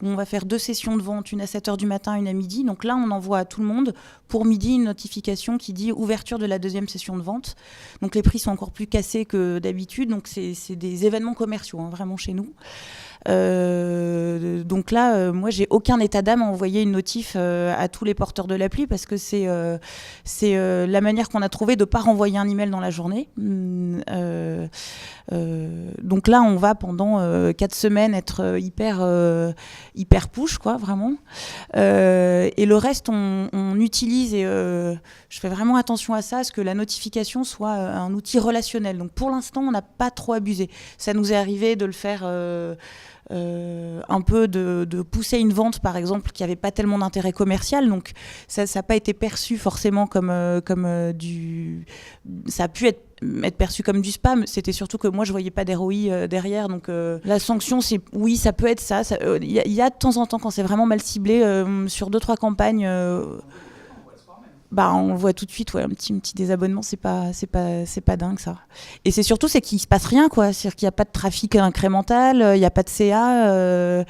où on va faire 2 sessions de vente, une à 7h du matin, une à midi. Donc là, on envoie à tout le monde pour midi une notification qui dit ouverture de la 2e session de vente. Donc les prix sont encore plus cassés que d'habitude. Donc c'est des événements commerciaux, vraiment chez nous. Donc là, moi, j'ai aucun état d'âme à envoyer une notif à tous les porteurs de l'appli parce que c'est la manière qu'on a trouvé de ne pas renvoyer un email dans la journée. Donc là, on va pendant 4 semaines être hyper push, quoi, vraiment. Et le reste, on utilise et je fais vraiment attention à ça, à ce que la notification soit un outil relationnel. Donc pour l'instant, on n'a pas trop abusé. Ça nous est arrivé de le faire un peu de pousser une vente, par exemple, qui n'avait pas tellement d'intérêt commercial. Donc ça n'a pas été perçu forcément comme du... Ça a pu être être perçu comme du spam. C'était surtout que moi, je voyais pas d'ROI derrière. Donc la sanction, oui, ça peut être ça. Il y a de temps en temps, quand c'est vraiment mal ciblé, sur 2-3 campagnes, on voit tout de suite, un petit désabonnement, c'est pas dingue ça. Et c'est surtout qu'il se passe rien, quoi. C'est-à-dire qu'il n'y a pas de trafic incrémental, il n'y a pas de CA.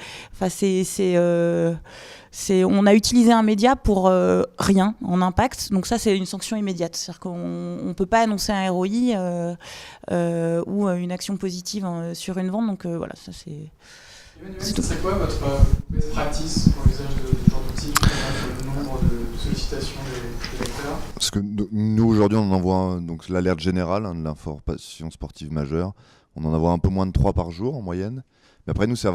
On a utilisé un média pour rien en impact, donc ça c'est une sanction immédiate. C'est-à-dire qu'on ne peut pas annoncer un ROI ou une action positive sur une vente, donc voilà, ça c'est. C'est quoi votre best practice pour l'usage de ce genre d'outils, sur le nombre de sollicitations des lecteurs? Parce que nous aujourd'hui on en envoie donc l'alerte générale de l'information sportive majeure, on en envoie un peu moins de 3 par jour en moyenne, mais après nous ça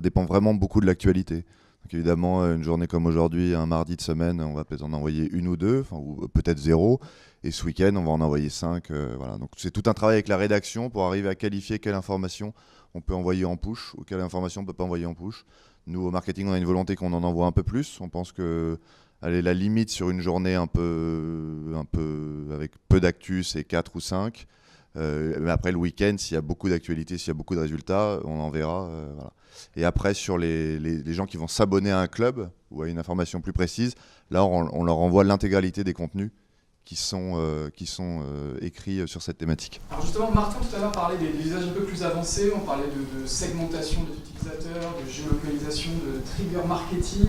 dépend vraiment beaucoup de l'actualité. Donc évidemment une journée comme aujourd'hui, un mardi de semaine, on va peut-être en envoyer 1 ou 2, ou peut-être 0, et ce week-end on va en envoyer 5. Voilà. Donc c'est tout un travail avec la rédaction pour arriver à qualifier quelle information on peut envoyer en push ou quelle information on ne peut pas envoyer en push. Nous au marketing on a une volonté qu'on en envoie un peu plus, on pense que la limite sur une journée un peu avec peu d'actu, c'est 4 ou 5. Mais après le week-end, s'il y a beaucoup d'actualités, s'il y a beaucoup de résultats, on en verra. Voilà. Et après, sur les gens qui vont s'abonner à un club ou à une information plus précise, là, on leur envoie l'intégralité des contenus qui sont écrits sur cette thématique. Alors justement, Martin tout à l'heure parlait des usages un peu plus avancés, on parlait de segmentation des utilisateurs, de géolocalisation, de trigger marketing.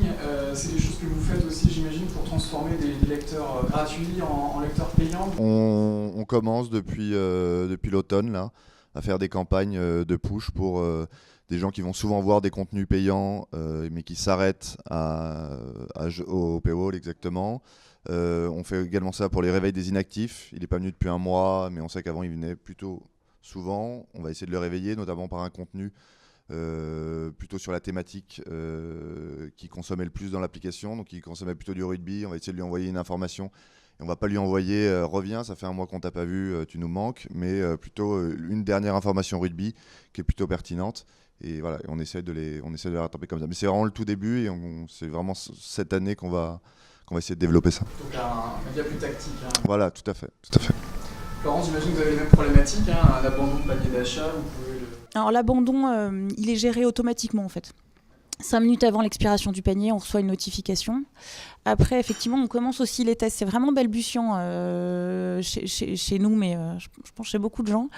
C'est des choses que vous faites aussi, j'imagine, pour transformer des lecteurs gratuits en lecteurs payants. On commence depuis l'automne là, à faire des campagnes de push pour des gens qui vont souvent voir des contenus payants mais qui s'arrêtent au paywall exactement. On fait également ça pour les réveils des inactifs. Il n'est pas venu depuis un mois, mais on sait qu'avant il venait plutôt souvent. On va essayer de le réveiller, notamment par un contenu plutôt sur la thématique qui consommait le plus dans l'application. Donc il consommait plutôt du rugby. On va essayer de lui envoyer une information. Et on va pas lui envoyer reviens, ça fait un mois qu'on t'a pas vu, tu nous manques, mais plutôt une dernière information rugby qui est plutôt pertinente. Et voilà, on essaie de les rattraper comme ça. Mais c'est vraiment le tout début et c'est vraiment cette année qu'on va essayer de développer ça. Donc un média plus tactique. Voilà, tout à fait. Laurence, j'imagine que vous avez les mêmes problématiques, un abandon de panier d'achat, vous pouvez Alors l'abandon, il est géré automatiquement en fait. 5 minutes avant l'expiration du panier, on reçoit une notification. Après, effectivement, on commence aussi les tests. C'est vraiment balbutiant chez nous, mais je pense chez beaucoup de gens.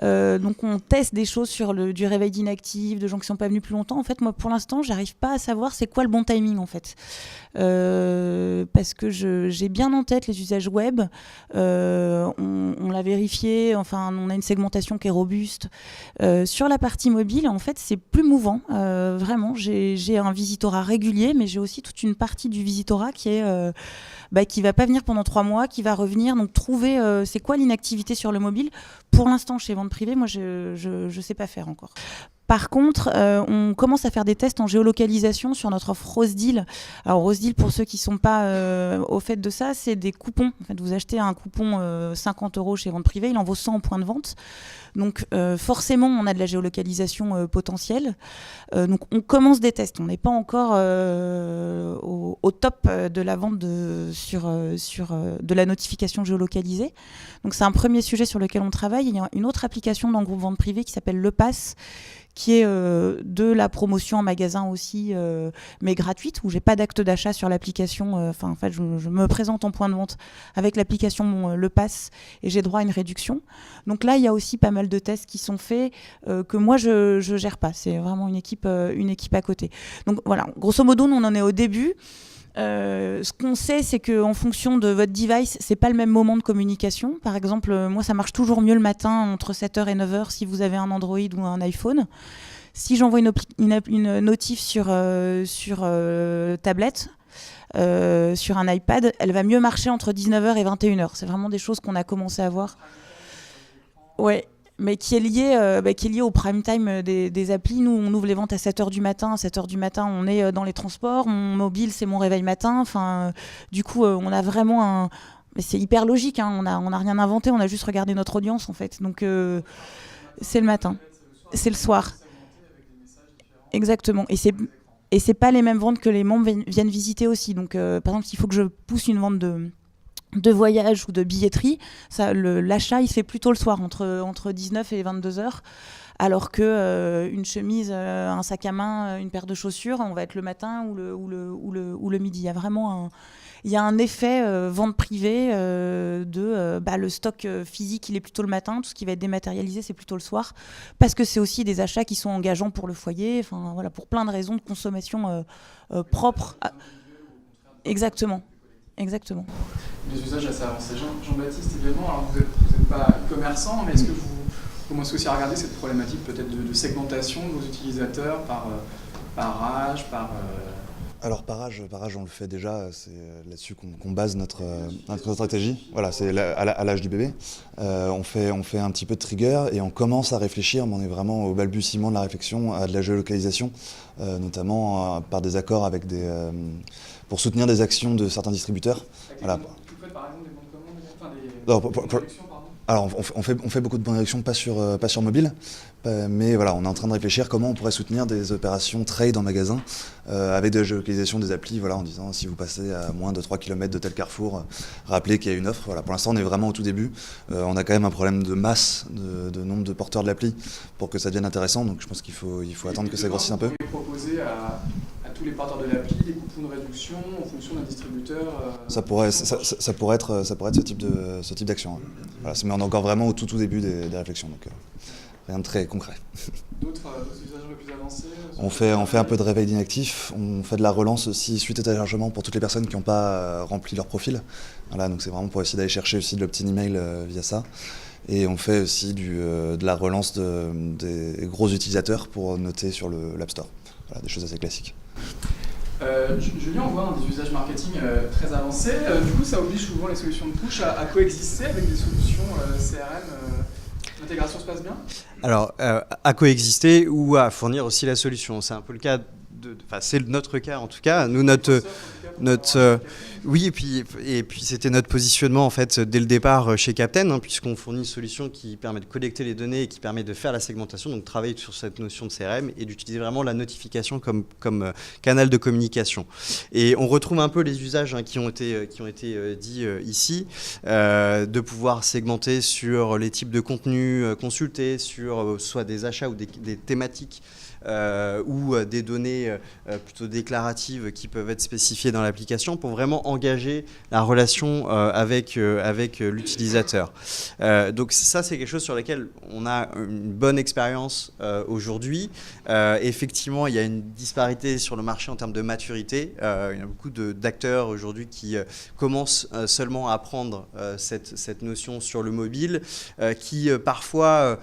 Donc, on teste des choses sur du réveil d'inactifs, de gens qui ne sont pas venus plus longtemps. En fait, moi, pour l'instant, j'arrive pas à savoir c'est quoi le bon timing, en fait. Parce que j'ai bien en tête les usages web. On l'a vérifié. Enfin, on a une segmentation qui est robuste. Sur la partie mobile, en fait, c'est plus mouvant. Vraiment, j'ai un visitorat régulier, mais j'ai aussi toute une partie du visitorat qui va pas venir pendant 3 mois, qui va revenir. Donc trouver c'est quoi l'inactivité sur le mobile. Pour l'instant, chez Vente Privée, moi je sais pas faire encore. Par contre, on commence à faire des tests en géolocalisation sur notre offre Rose Deal. Alors Rose Deal, pour ceux qui ne sont pas au fait de ça, c'est des coupons. En fait, vous achetez un coupon 50 € chez Vente Privée, il en vaut 100 en point de vente. Donc forcément, on a de la géolocalisation potentielle. Donc on commence des tests. On n'est pas encore au top de la vente sur de la notification géolocalisée. Donc c'est un premier sujet sur lequel on travaille. Il y a une autre application dans le groupe Vente Privée qui s'appelle Le Pass, qui est de la promotion en magasin aussi, mais gratuite, où j'ai pas d'acte d'achat sur l'application. En fait, je me présente en point de vente avec l'application Le Pass et j'ai droit à une réduction. Donc là, il y a aussi pas mal de tests qui sont faits que moi, je gère pas. C'est vraiment une équipe à côté. Donc voilà, grosso modo, nous, on en est au début. Ce qu'on sait, c'est qu'en fonction de votre device, c'est pas le même moment de communication. Par exemple, moi, ça marche toujours mieux le matin entre 7h et 9h si vous avez un Android ou un iPhone. Si j'envoie une notif sur tablette, sur un iPad, elle va mieux marcher entre 19h et 21h. C'est vraiment des choses qu'on a commencé à voir. Ouais. Mais qui est lié au prime time des applis. Nous, on ouvre les ventes à 7h du matin. À 7h du matin, on est dans les transports. Mon mobile, c'est mon réveil matin. Enfin, du coup, on a vraiment Mais c'est hyper logique, hein. On a rien inventé. On a juste regardé notre audience, en fait. Donc, c'est le matin. C'est le soir. Exactement. Et c'est pas les mêmes ventes que les membres viennent visiter aussi. Donc, par exemple, s'il faut que je pousse une vente de voyage ou de billetterie, l'achat il se fait plutôt le soir entre 19 et 22 heures. Alors que une chemise, un sac à main, une paire de chaussures, on va être le matin ou le midi. Il y a vraiment un effet vente privée le stock physique, il est plutôt le matin. Tout ce qui va être dématérialisé, c'est plutôt le soir. Parce que c'est aussi des achats qui sont engageants pour le foyer. Enfin, voilà, pour plein de raisons de consommation propre. Exactement. Des usages assez avancés. Jean-Baptiste également, alors vous n'êtes pas commerçant, mais est-ce que vous commencez aussi à regarder cette problématique peut-être de segmentation de vos utilisateurs par âge, Alors par âge, on le fait déjà, c'est là-dessus qu'on base notre stratégie. Voilà, c'est à l'âge du bébé. On fait un petit peu de trigger et on commence à réfléchir, mais on est vraiment au balbutiement de la réflexion, à de la géolocalisation, notamment par des accords avec pour soutenir des actions de certains distributeurs. Voilà. Vous faites par exemple des bons de commande, Alors on fait beaucoup de bonnes réactions, pas sur mobile, mais voilà, on est en train de réfléchir comment on pourrait soutenir des opérations trade en magasin avec de la géolocalisation des applis, voilà, en disant si vous passez à moins de 3 km de tel carrefour, rappelez qu'il y a une offre. Voilà, pour l'instant on est vraiment au tout début, on a quand même un problème de masse, de nombre de porteurs de l'appli pour que ça devienne intéressant, donc je pense qu'il faut attendre que ça grossisse un peu. Vous pouvez proposer à tous les porteurs de l'appli des coupons de réduction en fonction d'un distributeur ça pourrait être ce type d'action. Hein. Voilà, mais on est encore vraiment au tout début des réflexions, donc rien de très concret. D'autres usages un peu plus avancés on fait un peu de réveil d'inactifs, on fait de la relance aussi suite au téléchargement pour toutes les personnes qui n'ont pas rempli leur profil. Voilà, donc c'est vraiment pour essayer d'aller chercher aussi de l'opt-in email via ça. Et on fait aussi de la relance des gros utilisateurs pour noter sur l'App Store. Voilà, des choses assez classiques. Julien, on voit des usages marketing très avancés. Du coup, ça oblige souvent les solutions de push à coexister avec des solutions CRM. L'intégration se passe bien ? Alors, à coexister ou à fournir aussi la solution. C'est un peu le cas c'est notre cas en tout cas. Nous, oui, et puis c'était notre positionnement en fait dès le départ chez Captain, hein, puisqu'on fournit une solution qui permet de collecter les données et qui permet de faire la segmentation, donc travailler sur cette notion de CRM et d'utiliser vraiment la notification comme canal de communication. Et on retrouve un peu les usages qui ont été dits ici, de pouvoir segmenter sur les types de contenus consultés, sur soit des achats ou des thématiques. Ou des données plutôt déclaratives qui peuvent être spécifiées dans l'application pour vraiment engager la relation avec l'utilisateur. Donc ça, c'est quelque chose sur lequel on a une bonne expérience aujourd'hui. Effectivement, il y a une disparité sur le marché en termes de maturité. Il y a beaucoup d'acteurs aujourd'hui qui commencent seulement à apprendre cette notion sur le mobile, qui parfois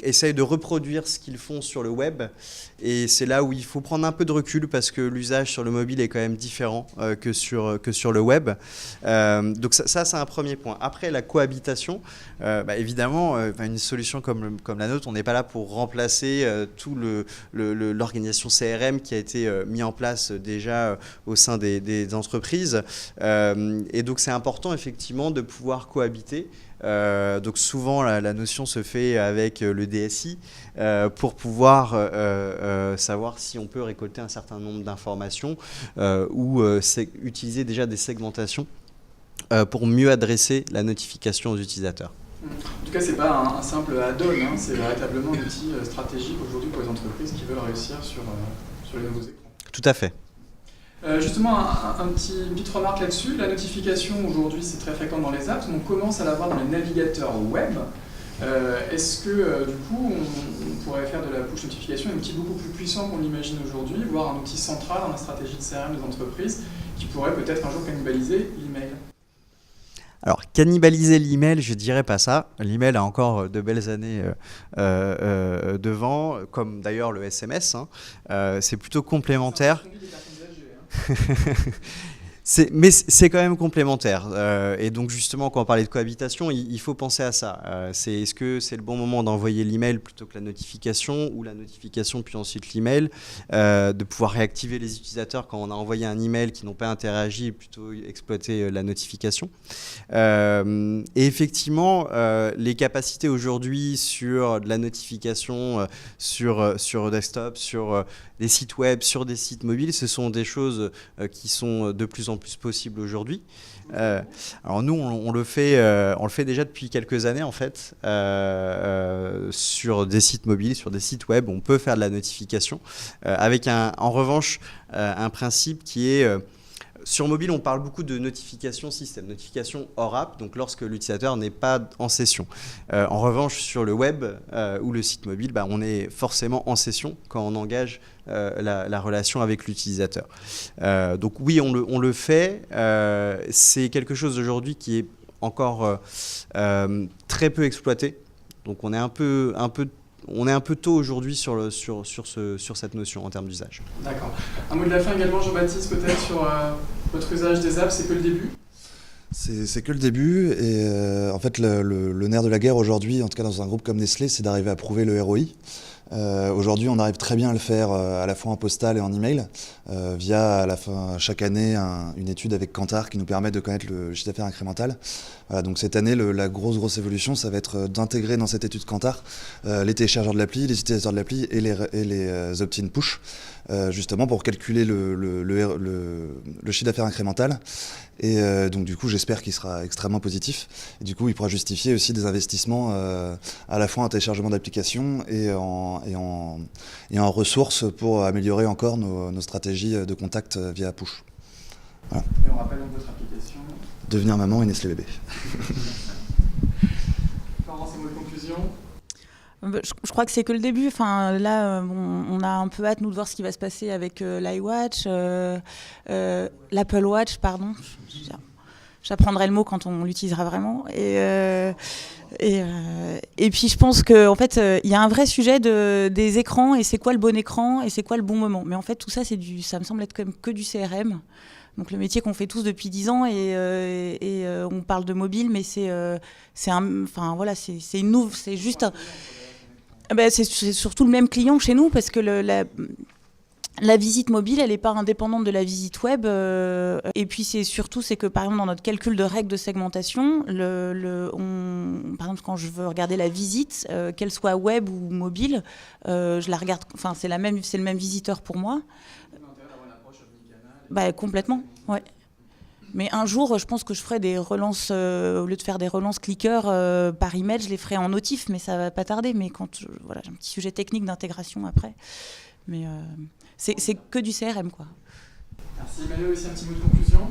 essayent de reproduire ce qu'ils font sur le web, et c'est là où il faut prendre un peu de recul parce que l'usage sur le mobile est quand même différent que sur le web. Donc ça c'est un premier point. Après, la cohabitation, évidemment, une solution comme la nôtre, on n'est pas là pour remplacer tout l'organisation CRM qui a été mis en place déjà au sein des entreprises, et donc c'est important effectivement de pouvoir cohabiter. Donc souvent la notion se fait avec le DSI pour pouvoir savoir si on peut récolter un certain nombre d'informations ou utiliser déjà des segmentations pour mieux adresser la notification aux utilisateurs. En tout cas, c'est pas un simple add-on, hein, c'est véritablement un outil stratégique aujourd'hui pour les entreprises qui veulent réussir sur les nouveaux écrans. Tout à fait. Justement, une petite remarque là-dessus. La notification, aujourd'hui, c'est très fréquent dans les apps, mais on commence à l'avoir dans les navigateurs web. Est-ce que, du coup, on pourrait faire de la push notification un outil beaucoup plus puissant qu'on l'imagine aujourd'hui, voire un outil central dans la stratégie de CRM des entreprises, qui pourrait peut-être un jour cannibaliser l'email ? Alors, cannibaliser l'email, je dirais pas ça. L'email a encore de belles années devant, comme d'ailleurs le SMS. C'est plutôt complémentaire. Mais c'est quand même complémentaire. Et donc justement, quand on parlait de cohabitation, il faut penser à ça. Est-ce que c'est le bon moment d'envoyer l'email plutôt que la notification, ou la notification puis ensuite l'email, de pouvoir réactiver les utilisateurs quand on a envoyé un email qui n'ont pas interagi, et plutôt exploiter la notification. Et effectivement, les capacités aujourd'hui sur de la notification sur desktop, sur des sites web, sur des sites mobiles, ce sont des choses qui sont de plus en en plus possible aujourd'hui. Alors nous, on le fait déjà depuis quelques années en fait, sur des sites mobiles, sur des sites web, on peut faire de la notification, avec en revanche un principe qui est sur mobile, on parle beaucoup de notification système, notification hors app, donc lorsque l'utilisateur n'est pas en session. En revanche, sur le web ou le site mobile, on est forcément en session quand on engage la relation avec l'utilisateur. Donc oui, on le fait. C'est quelque chose aujourd'hui qui est encore très peu exploité. Donc on est un peu tôt aujourd'hui sur cette notion en termes d'usage. D'accord. Un mot de la fin également, Jean-Baptiste, peut-être sur votre usage des apps, c'est que le début ? C'est que le début et en fait le nerf de la guerre aujourd'hui, en tout cas dans un groupe comme Nestlé, c'est d'arriver à prouver le ROI. Aujourd'hui, on arrive très bien à le faire à la fois en postal et en email via à la fin, chaque année une étude avec Kantar qui nous permet de connaître le chiffre d'affaires incrémental. Voilà, donc cette année, la grosse évolution, ça va être d'intégrer dans cette étude Kantar les téléchargeurs de l'appli, les utilisateurs de l'appli et les opt-in push, justement pour calculer le chiffre d'affaires incrémental. Et donc du coup, j'espère qu'il sera extrêmement positif. Et du coup, il pourra justifier aussi des investissements à la fois en téléchargement d'applications et en ressources pour améliorer encore nos stratégies de contact via push. Voilà. Et on rappelle donc votre application. Devenir maman et Nestlé bébé. Florence, un mot de conclusion ? Je crois que c'est que le début. Enfin, là, on a un peu hâte, nous, de voir ce qui va se passer avec l'iWatch, l'Apple Watch, pardon. J'apprendrai le mot quand on l'utilisera vraiment. Et puis, je pense qu'en fait, il y a un vrai sujet des écrans et c'est quoi le bon écran et c'est quoi le bon moment. Mais en fait, tout ça, ça me semble être quand même que du CRM. Donc le métier qu'on fait tous depuis 10 ans et on parle de mobile, mais c'est juste c'est surtout le même client chez nous parce que la visite mobile, elle n'est pas indépendante de la visite web. Et puis c'est que par exemple dans notre calcul de règles de segmentation, par exemple quand je veux regarder la visite, qu'elle soit web ou mobile, je la regarde. Enfin c'est le même visiteur pour moi. Complètement, ouais. Mais un jour, je pense que je ferai des relances, au lieu de faire des relances clickers par email, je les ferai en notif, mais ça va pas tarder. Mais j'ai un petit sujet technique d'intégration après. Mais c'est que du CRM, quoi. Merci. Emmanuel, aussi un petit mot de conclusion ?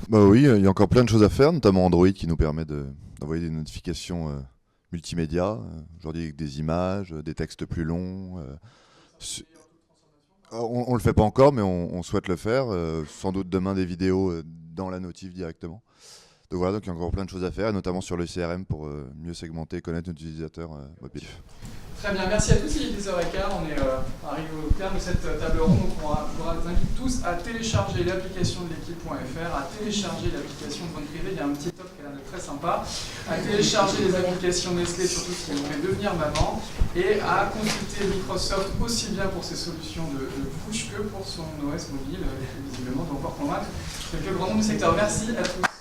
Oui, il y a encore plein de choses à faire, notamment Android qui nous permet d'envoyer des notifications multimédia, aujourd'hui avec des images, des textes plus longs. On le fait pas encore, mais on souhaite le faire. Sans doute demain des vidéos dans la notif directement. Donc voilà, donc il y a encore plein de choses à faire, notamment sur le CRM pour mieux segmenter et connaître nos utilisateurs mobiles. Très bien, merci à tous. Il est 10h15, on est arrivé au terme de cette table ronde. Donc on vous invite tous à télécharger l'application de l'équipe.fr, à télécharger l'application de Vente Privée. Il y a un petit top qui a l'air d'être très sympa. À télécharger les applications Nestlé, surtout si vous voulez devenir maman. Et à consulter Microsoft aussi bien pour ses solutions de push que pour son OS mobile, visiblement, doit encore convaincre quelques grands noms du secteur. Merci à tous.